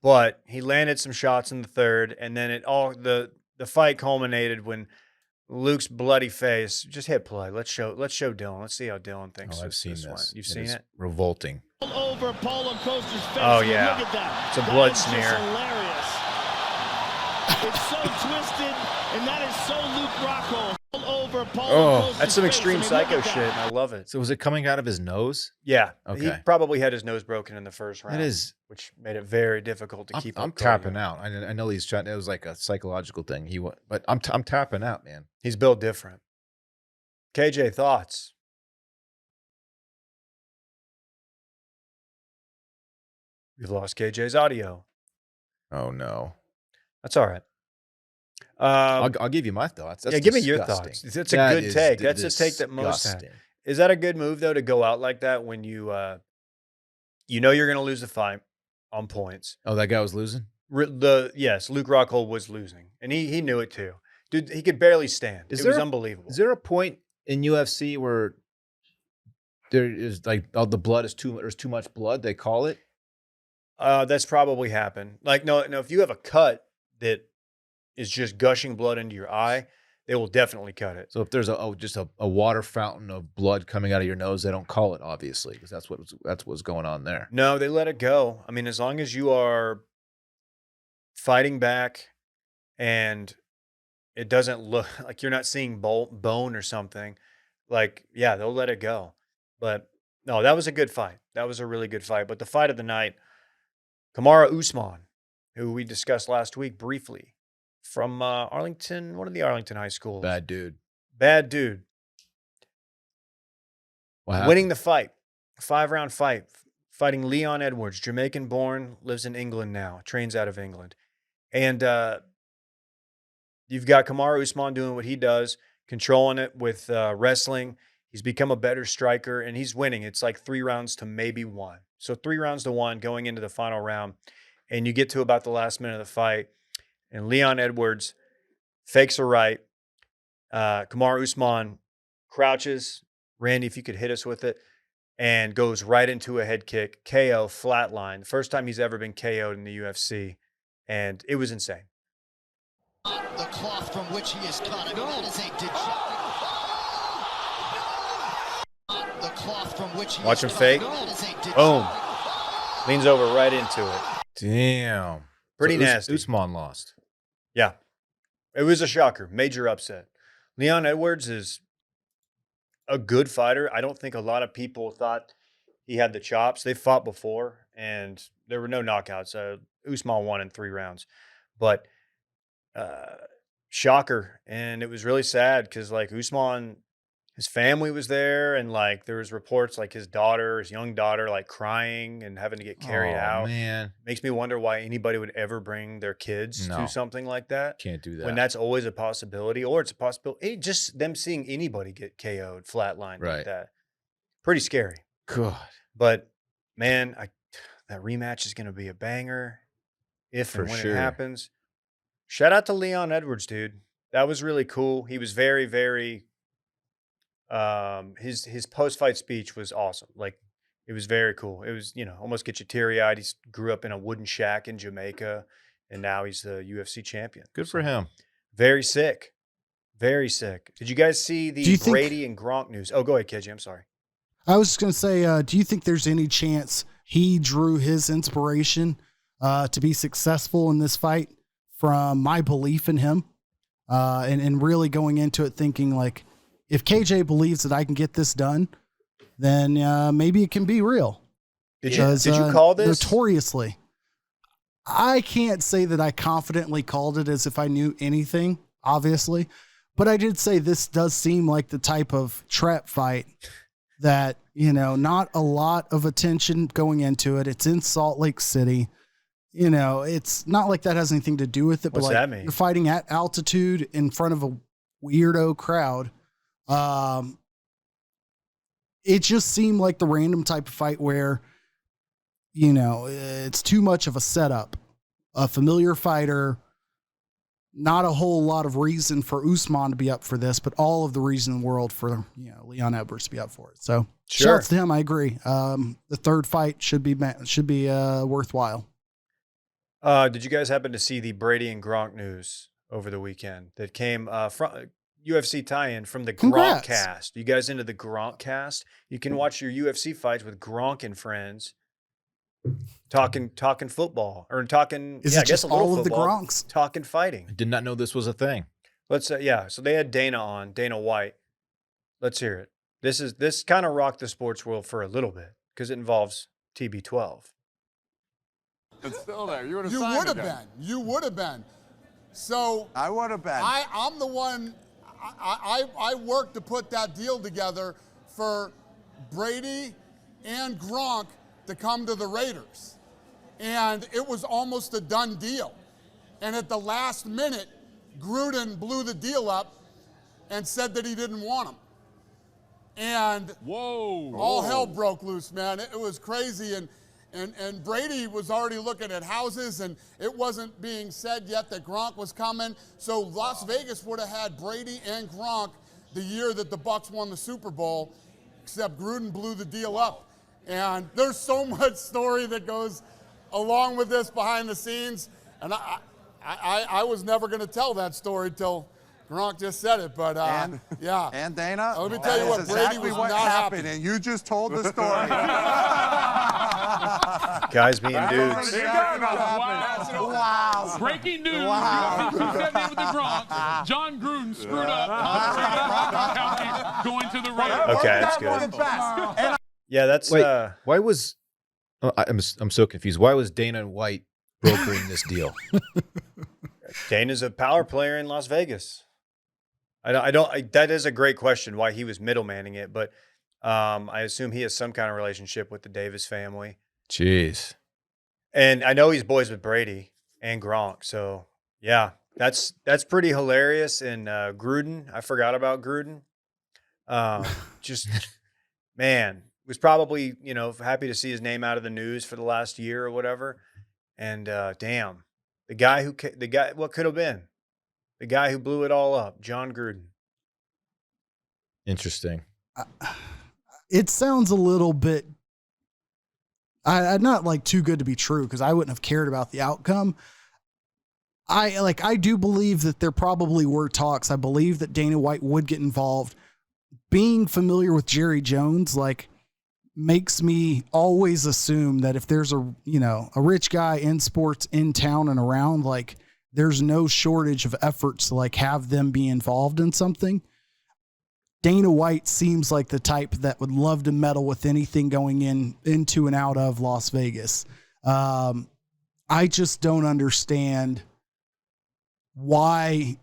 S1: but he landed some shots in the third. And then the fight culminated when Luke's bloody face. Just hit play. Let's show Dylan. Let's see how Dylan thinks.
S2: I've seen this.
S1: Went. You've seen it?
S2: Revolting.
S6: Over Paulo Costa's face.
S1: Oh yeah,
S6: look at that.
S1: It's a blood smear.
S6: Hilarious. It's so twisted, and that is so Luke Rockhold. Over Paulo Costa's
S1: that's some extreme
S6: face.
S1: psycho shit, and I love it.
S2: So was it coming out of his nose?
S1: Yeah.
S2: Okay.
S1: He probably had his nose broken in the first round.
S2: It is,
S1: which made it very difficult to keep.
S2: I'm tapping out. I know he's trying. It was like a psychological thing. But I'm tapping out, man.
S1: He's built different. KJ, thoughts? We've lost KJ's audio.
S2: Oh no.
S1: That's all right.
S2: I'll give you my thoughts. That's
S1: give me your
S2: disgusting.
S1: thoughts. It's a good take. That's a take that most have. Is that a good move though to go out like that when you you're going to lose the fight on points?
S2: Oh, that guy was losing?
S1: Yes, Luke Rockhold was losing, and he knew it too. Dude, he could barely stand. It was unbelievable.
S2: Is there a point in UFC where there is like the blood is there's too much blood, they call it?
S1: That's probably happened. Like no, if you have a cut that is just gushing blood into your eye, they will definitely cut it.
S2: So if there's just a water fountain of blood coming out of your nose, they don't call it, obviously, because that's what's going on there.
S1: No, they let it go. I mean, as long as you are fighting back and it doesn't look like you're not seeing bone or something, like, yeah, they'll let it go. But no, that was a good fight. That was a really good fight. But the fight of the night, Kamaru Usman, who we discussed last week briefly, from Arlington, one of the Arlington high schools.
S2: Bad dude.
S1: Winning the fight, 5-round fight, fighting Leon Edwards, Jamaican-born, lives in England now, trains out of England. And you've got Kamaru Usman doing what he does, controlling it with wrestling. He's become a better striker, and he's winning. It's like 3 rounds to maybe 1. So 3 rounds to 1 going into the final round. And you get to about the last minute of the fight, and Leon Edwards fakes a right. Kamaru Usman crouches. Randy, if you could hit us with it, and goes right into a head kick, KO, flatline. First time he's ever been KO'd in the UFC, and it was insane.
S7: The cloth from which he is cut. That is a the cloth from which he
S1: Watch him fake. Boom. Leans over right into it.
S2: Damn.
S1: Pretty nasty.
S2: Usman lost.
S1: Yeah. It was a shocker. Major upset. Leon Edwards is a good fighter. I don't think a lot of people thought he had the chops. They fought before, and there were no knockouts. Usman won in 3 rounds. But shocker. And it was really sad because, like, Usman, his family was there, and, like, there was reports, like, his young daughter, like, crying and having to get carried out.
S2: Man.
S1: Makes me wonder why anybody would ever bring their kids to something like that.
S2: Can't do that.
S1: When that's always a possibility, or it's a possibility. Just them seeing anybody get KO'd, flatlined like that. Pretty scary.
S2: God.
S1: But, man, that rematch is going to be a banger if and when it happens. Shout out to Leon Edwards, dude. That was really cool. He was very, very his post-fight speech was awesome. Like, it was very cool. It was, almost get you teary-eyed. He grew up in a wooden shack in Jamaica, and now he's the UFC champion.
S2: Good for him.
S1: Very sick. Very sick. Did you guys see the Brady and Gronk news? Oh, go ahead, KJ. I'm sorry.
S3: I was just going to say, do you think there's any chance he drew his inspiration to be successful in this fight from my belief in him and really going into it thinking, like, if KJ believes that I can get this done, then maybe it can be real.
S1: Did you call this?
S3: Notoriously. I can't say that I confidently called it as if I knew anything, obviously, but I did say this does seem like the type of trap fight that, not a lot of attention going into it. It's in Salt Lake City. It's not like that has anything to do with it.
S1: What's
S3: but
S1: that mean?
S3: You're fighting at altitude in front of a weirdo crowd. It just seemed like the random type of fight where, it's too much of a setup. A familiar fighter, not a whole lot of reason for Usman to be up for this, but all of the reason in the world for, Leon Edwards to be up for it. So shouts to him. I agree. The third fight should be worthwhile.
S1: Did you guys happen to see the Brady and Gronk news over the weekend that came from UFC tie-in from the Gronk cast? You guys into the Gronk cast? You can watch your UFC fights with Gronk and friends talking football or talking.
S3: Is it just all of the Gronks
S1: talking fighting?
S2: I did not know this was a thing.
S1: Let's So they had Dana White. Let's hear it. This kind of rocked the sports world for a little bit because it involves TB12.
S8: It's still there. You would have been. So
S9: I would have been.
S8: I'm the one. I worked to put that deal together for Brady and Gronk to come to the Raiders, and it was almost a done deal. And at the last minute, Gruden blew the deal up and said that he didn't want them. And
S6: Whoa.
S8: all hell broke loose, man. It was crazy. And Brady was already looking at houses, and it wasn't being said yet that Gronk was coming. So Las Vegas would have had Brady and Gronk the year that the Bucs won the Super Bowl, except Gruden blew the deal up. And there's so much story that goes along with this behind the scenes. And I was never going to tell that story till Gronk just said it, but yeah.
S9: And Dana,
S8: let me tell you what, Brady was
S9: what
S8: not
S9: happened,
S8: happy.
S9: and you just told the story.
S1: Guys being dudes.
S9: Wow.
S6: Breaking news. Wow. With the Gronk. John Gruden screwed up. County going to the Raiders.
S1: Okay, that's good. Yeah, that's
S2: Wait, why was I'm so confused. Why was Dana White brokering this deal?
S1: Dana's a power player in Las Vegas. That is a great question why he was middlemaning it, but I assume he has some kind of relationship with the Davis family.
S2: Jeez.
S1: And I know he's boys with Brady and Gronk. So yeah, that's pretty hilarious. And Gruden, I forgot about Gruden. Just man, was probably, happy to see his name out of the news for the last year or whatever. And damn, what could have been? The guy who blew it all up, John Gruden.
S2: Interesting.
S3: It sounds a little bit, I'm not like too good to be true because I wouldn't have cared about the outcome. I do believe that there probably were talks. I believe that Dana White would get involved. Being familiar with Jerry Jones, makes me always assume that if there's a rich guy in sports in town and around, there's no shortage of efforts to have them be involved in something. Dana White seems like the type that would love to meddle with anything going into and out of Las Vegas. I just don't understand why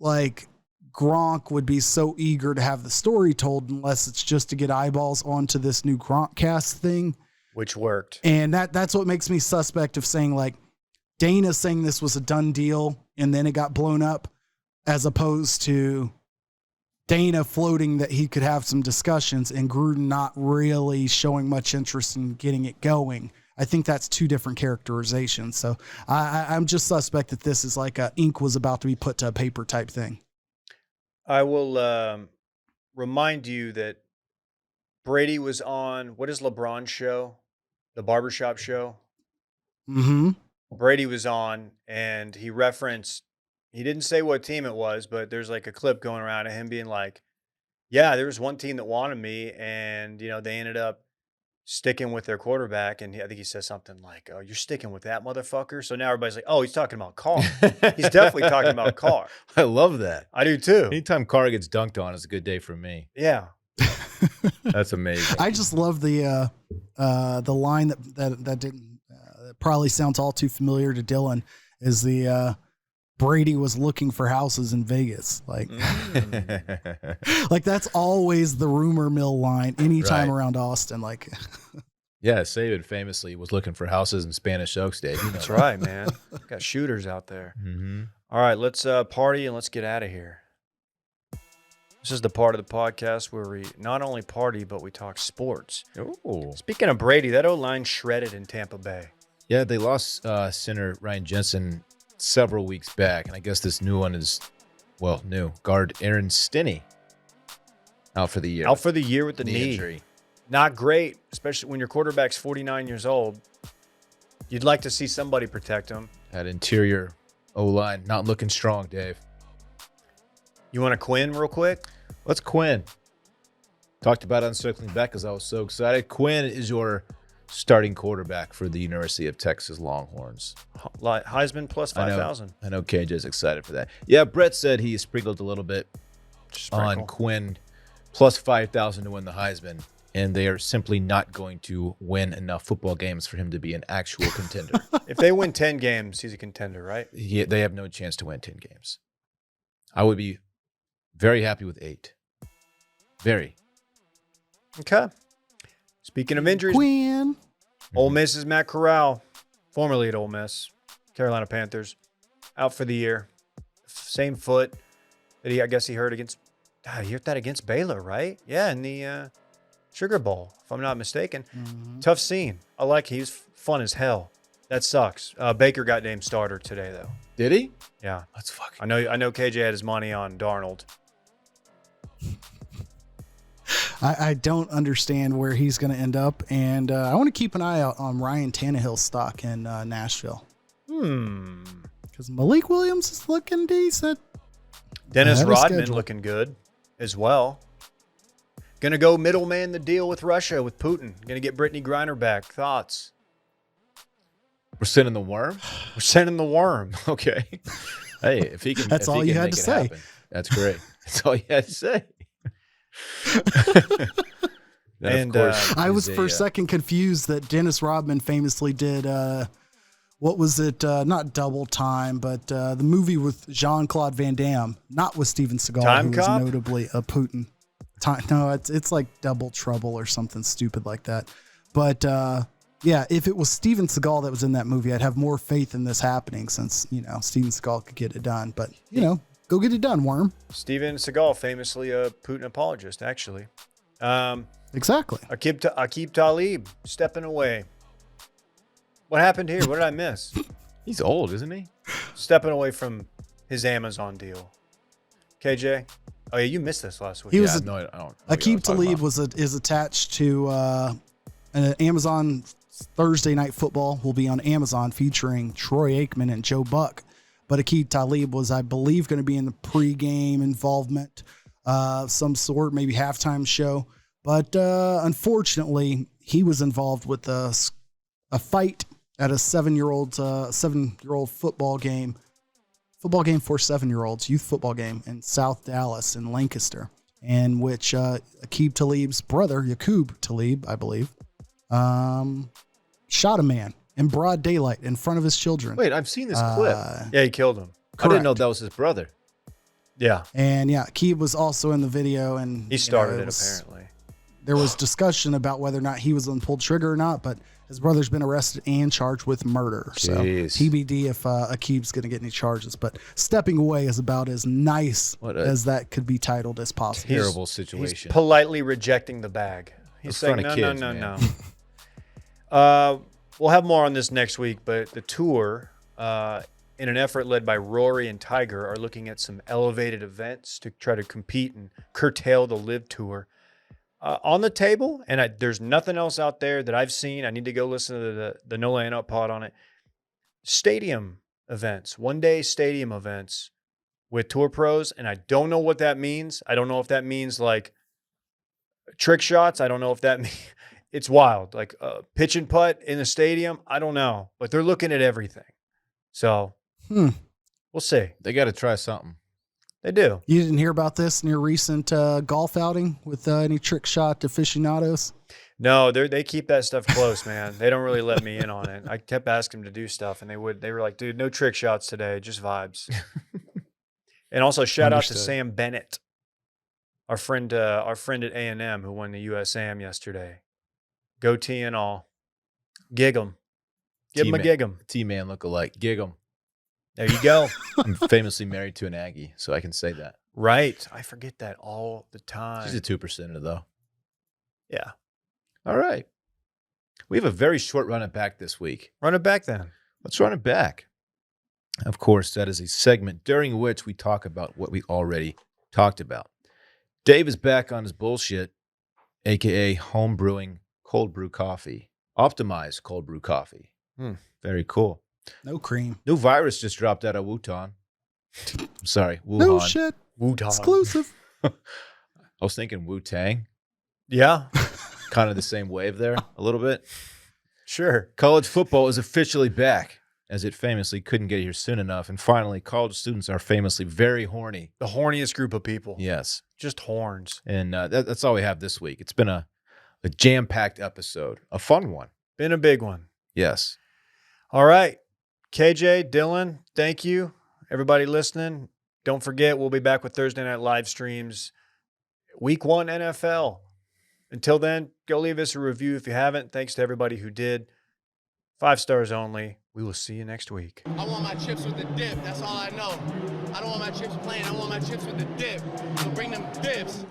S3: Gronk would be so eager to have the story told unless it's just to get eyeballs onto this new Gronkcast thing.
S1: Which worked.
S3: And that's what makes me suspect of saying Dana saying this was a done deal and then it got blown up, as opposed to Dana floating that he could have some discussions and Gruden not really showing much interest in getting it going. I think that's two different characterizations. So I'm just suspect that this is ink was about to be put to a paper type thing.
S1: I will remind you that Brady was on, what is LeBron's show? The barbershop show?
S3: Mm-hmm.
S1: Brady was on, and he didn't say what team it was, but there's a clip going around of him being yeah, there was one team that wanted me, and, they ended up sticking with their quarterback, and I think he says something oh, you're sticking with that motherfucker? So now everybody's oh, he's talking about Carr. He's definitely talking about Carr.
S2: I love that.
S1: I do too.
S2: Anytime Carr gets dunked on is a good day for me.
S1: Yeah.
S2: That's amazing.
S3: I just love the line that didn't that probably sounds all too familiar to Dylan is the Brady was looking for houses in Vegas. That's always the rumor mill line anytime around Austin.
S2: Yeah, Saban famously was looking for houses in Spanish Oaks, Dave.
S1: That's right, man. Got shooters out there.
S2: Mm-hmm.
S1: All right, let's party and let's get out of here. This is the part of the podcast where we not only party, but we talk sports.
S2: Ooh.
S1: Speaking of Brady, that O-line shredded in Tampa Bay.
S2: Yeah, they lost center Ryan Jensen several weeks back, and I guess this new one is, new. Guard Aaron Stinney out for the year.
S1: Out for the year with the knee
S2: injury.
S1: Not great, especially when your quarterback's 49 years old. You'd like to see somebody protect him.
S2: That interior O-line not looking strong, Dave.
S1: You want to Quinn real quick?
S2: Let's Quinn. Talked about it on Circling Back because I was so excited. Quinn is your starting quarterback for the University of Texas Longhorns.
S1: Heisman plus 5,000.
S2: I know KJ's excited for that. Yeah, Brett said he sprinkled a little bit on Quinn plus 5,000 to win the Heisman, and they are simply not going to win enough football games for him to be an actual contender.
S1: If they win 10 games, he's a contender, right?
S2: Yeah, they have no chance to win 10 games. I would be very happy with 8. Very.
S1: Okay. Speaking of injuries,
S3: Quinn.
S1: Ole Miss's Matt Corral, formerly at Ole Miss, Carolina Panthers, out for the year. Same foot that I guess he hurt against You hit that against Baylor, right? Yeah, in the Sugar Bowl, if I'm not mistaken.
S3: Mm-hmm.
S1: Tough scene. I like it. He was fun as hell. That sucks. Baker got named starter today, though.
S2: Did he?
S1: Yeah.
S2: That's fucking.
S1: I know KJ had his money on Darnold.
S3: I don't understand where he's going to end up, and I want to keep an eye out on Ryan Tannehill's stock in Nashville. Because Malik Williams is looking decent.
S1: Dennis Rodman looking good as well. Gonna go middleman the deal with Russia, with Putin. Gonna get Brittany Griner back. Thoughts?
S2: We're sending the worm?
S1: We're sending the worm.
S2: Okay. Hey, if he can,
S3: that's all you had to say.
S2: Happen, that's great. That's all you had to say.
S1: And
S3: I was for a second confused that Dennis Rodman famously did what was it? Not Double Time, but the movie with Jean-Claude Van Damme, not with Steven Seagal, who was notably a Putin. No, it's like Double Trouble or something stupid like that. But yeah, if it was Steven Seagal that was in that movie, I'd have more faith in this happening, since Steven Seagal could get it done. But go get it done, Worm.
S1: Steven Seagal, famously a Putin apologist, actually.
S3: Exactly.
S1: Aqib Talib stepping away. What happened here? What did I miss?
S2: He's old, isn't he?
S1: Stepping away from his Amazon deal. KJ? Oh, yeah, you missed this last week.
S3: He was
S2: I don't.
S3: Aqib Talib is attached to an Amazon Thursday Night Football will be on Amazon featuring Troy Aikman and Joe Buck. But Aqib Talib was, I believe, going to be in the pregame involvement, some sort, maybe halftime show. But unfortunately, he was involved with a fight at a 7-year-old football game for 7-year-olds, youth football game in South Dallas in Lancaster, in which Aqib Talib's brother, Yaqub Talib, I believe, shot a man in broad daylight in front of his children.
S2: Wait, I've seen this clip.
S1: Yeah, he killed him.
S2: I didn't know that was his brother.
S1: Yeah.
S3: And yeah, Aqib was also in the video, and
S1: he started it apparently.
S3: There was discussion about whether or not he was on pulled trigger or not, but his brother's been arrested and charged with murder.
S2: Jeez.
S3: So TBD if Aqib's going to get any charges. But stepping away is about as nice as that could be titled as possible.
S2: Terrible situation.
S1: He's politely rejecting the bag. He's saying, no. We'll have more on this next week, but the tour, in an effort led by Rory and Tiger, are looking at some elevated events to try to compete and curtail the Live Tour. On the table, and there's nothing else out there that I've seen. I need to go listen to the No Laying Up pod on it. Stadium events, one-day stadium events with tour pros, and I don't know what that means. I don't know if that means like trick shots. I don't know if that means it's wild, like pitch and putt in the stadium. I don't know, but they're looking at everything. So we'll see.
S2: They got to try something.
S1: They do.
S3: You didn't hear about this in your recent golf outing with any trick shot aficionados?
S1: No, they keep that stuff close, man. They don't really let me in on it. I kept asking them to do stuff, and they were like, dude, no trick shots today, just vibes. And also shout out to Sam Bennett, our friend at A&M who won the USAM yesterday. Goatee and all. Gig 'em. Give him a gig 'em.
S2: T-Man look-alike. Gig 'em.
S1: There you go.
S2: I'm famously married to an Aggie, so I can say that.
S1: Right. I forget that all the time.
S2: She's a 2%er, though.
S1: Yeah.
S2: All right. We have a very short run it back this week.
S1: Run it back then.
S2: Let's run it back. Of course, that is a segment during which we talk about what we already talked about. Dave is back on his bullshit, a.k.a. home brewing cold brew coffee. Optimized cold brew coffee. Very cool.
S3: No cream.
S2: New virus just dropped out of Wuhan. Sorry, Wuhan.
S3: No shit.
S1: Wuhan.
S3: Exclusive.
S2: I was thinking Wu-Tang.
S1: Yeah.
S2: Kind of the same wave there, a little bit.
S1: Sure.
S2: College football is officially back, as it famously couldn't get here soon enough. And finally, college students are famously very horny.
S1: The horniest group of people.
S2: Yes.
S1: Just horns.
S2: And that's all we have this week. It's been a jam-packed episode, a fun one.
S1: Been a big one.
S2: Yes.
S1: All right. KJ, Dylan, thank you. Everybody listening, don't forget, we'll be back with Thursday night live streams. Week 1 NFL. Until then, go leave us a review if you haven't. Thanks to everybody who did. 5 stars only. We will see you next week.
S9: I want my chips with the dip. That's all I know. I don't want my chips plain. I want my chips with the dip. So bring them dips.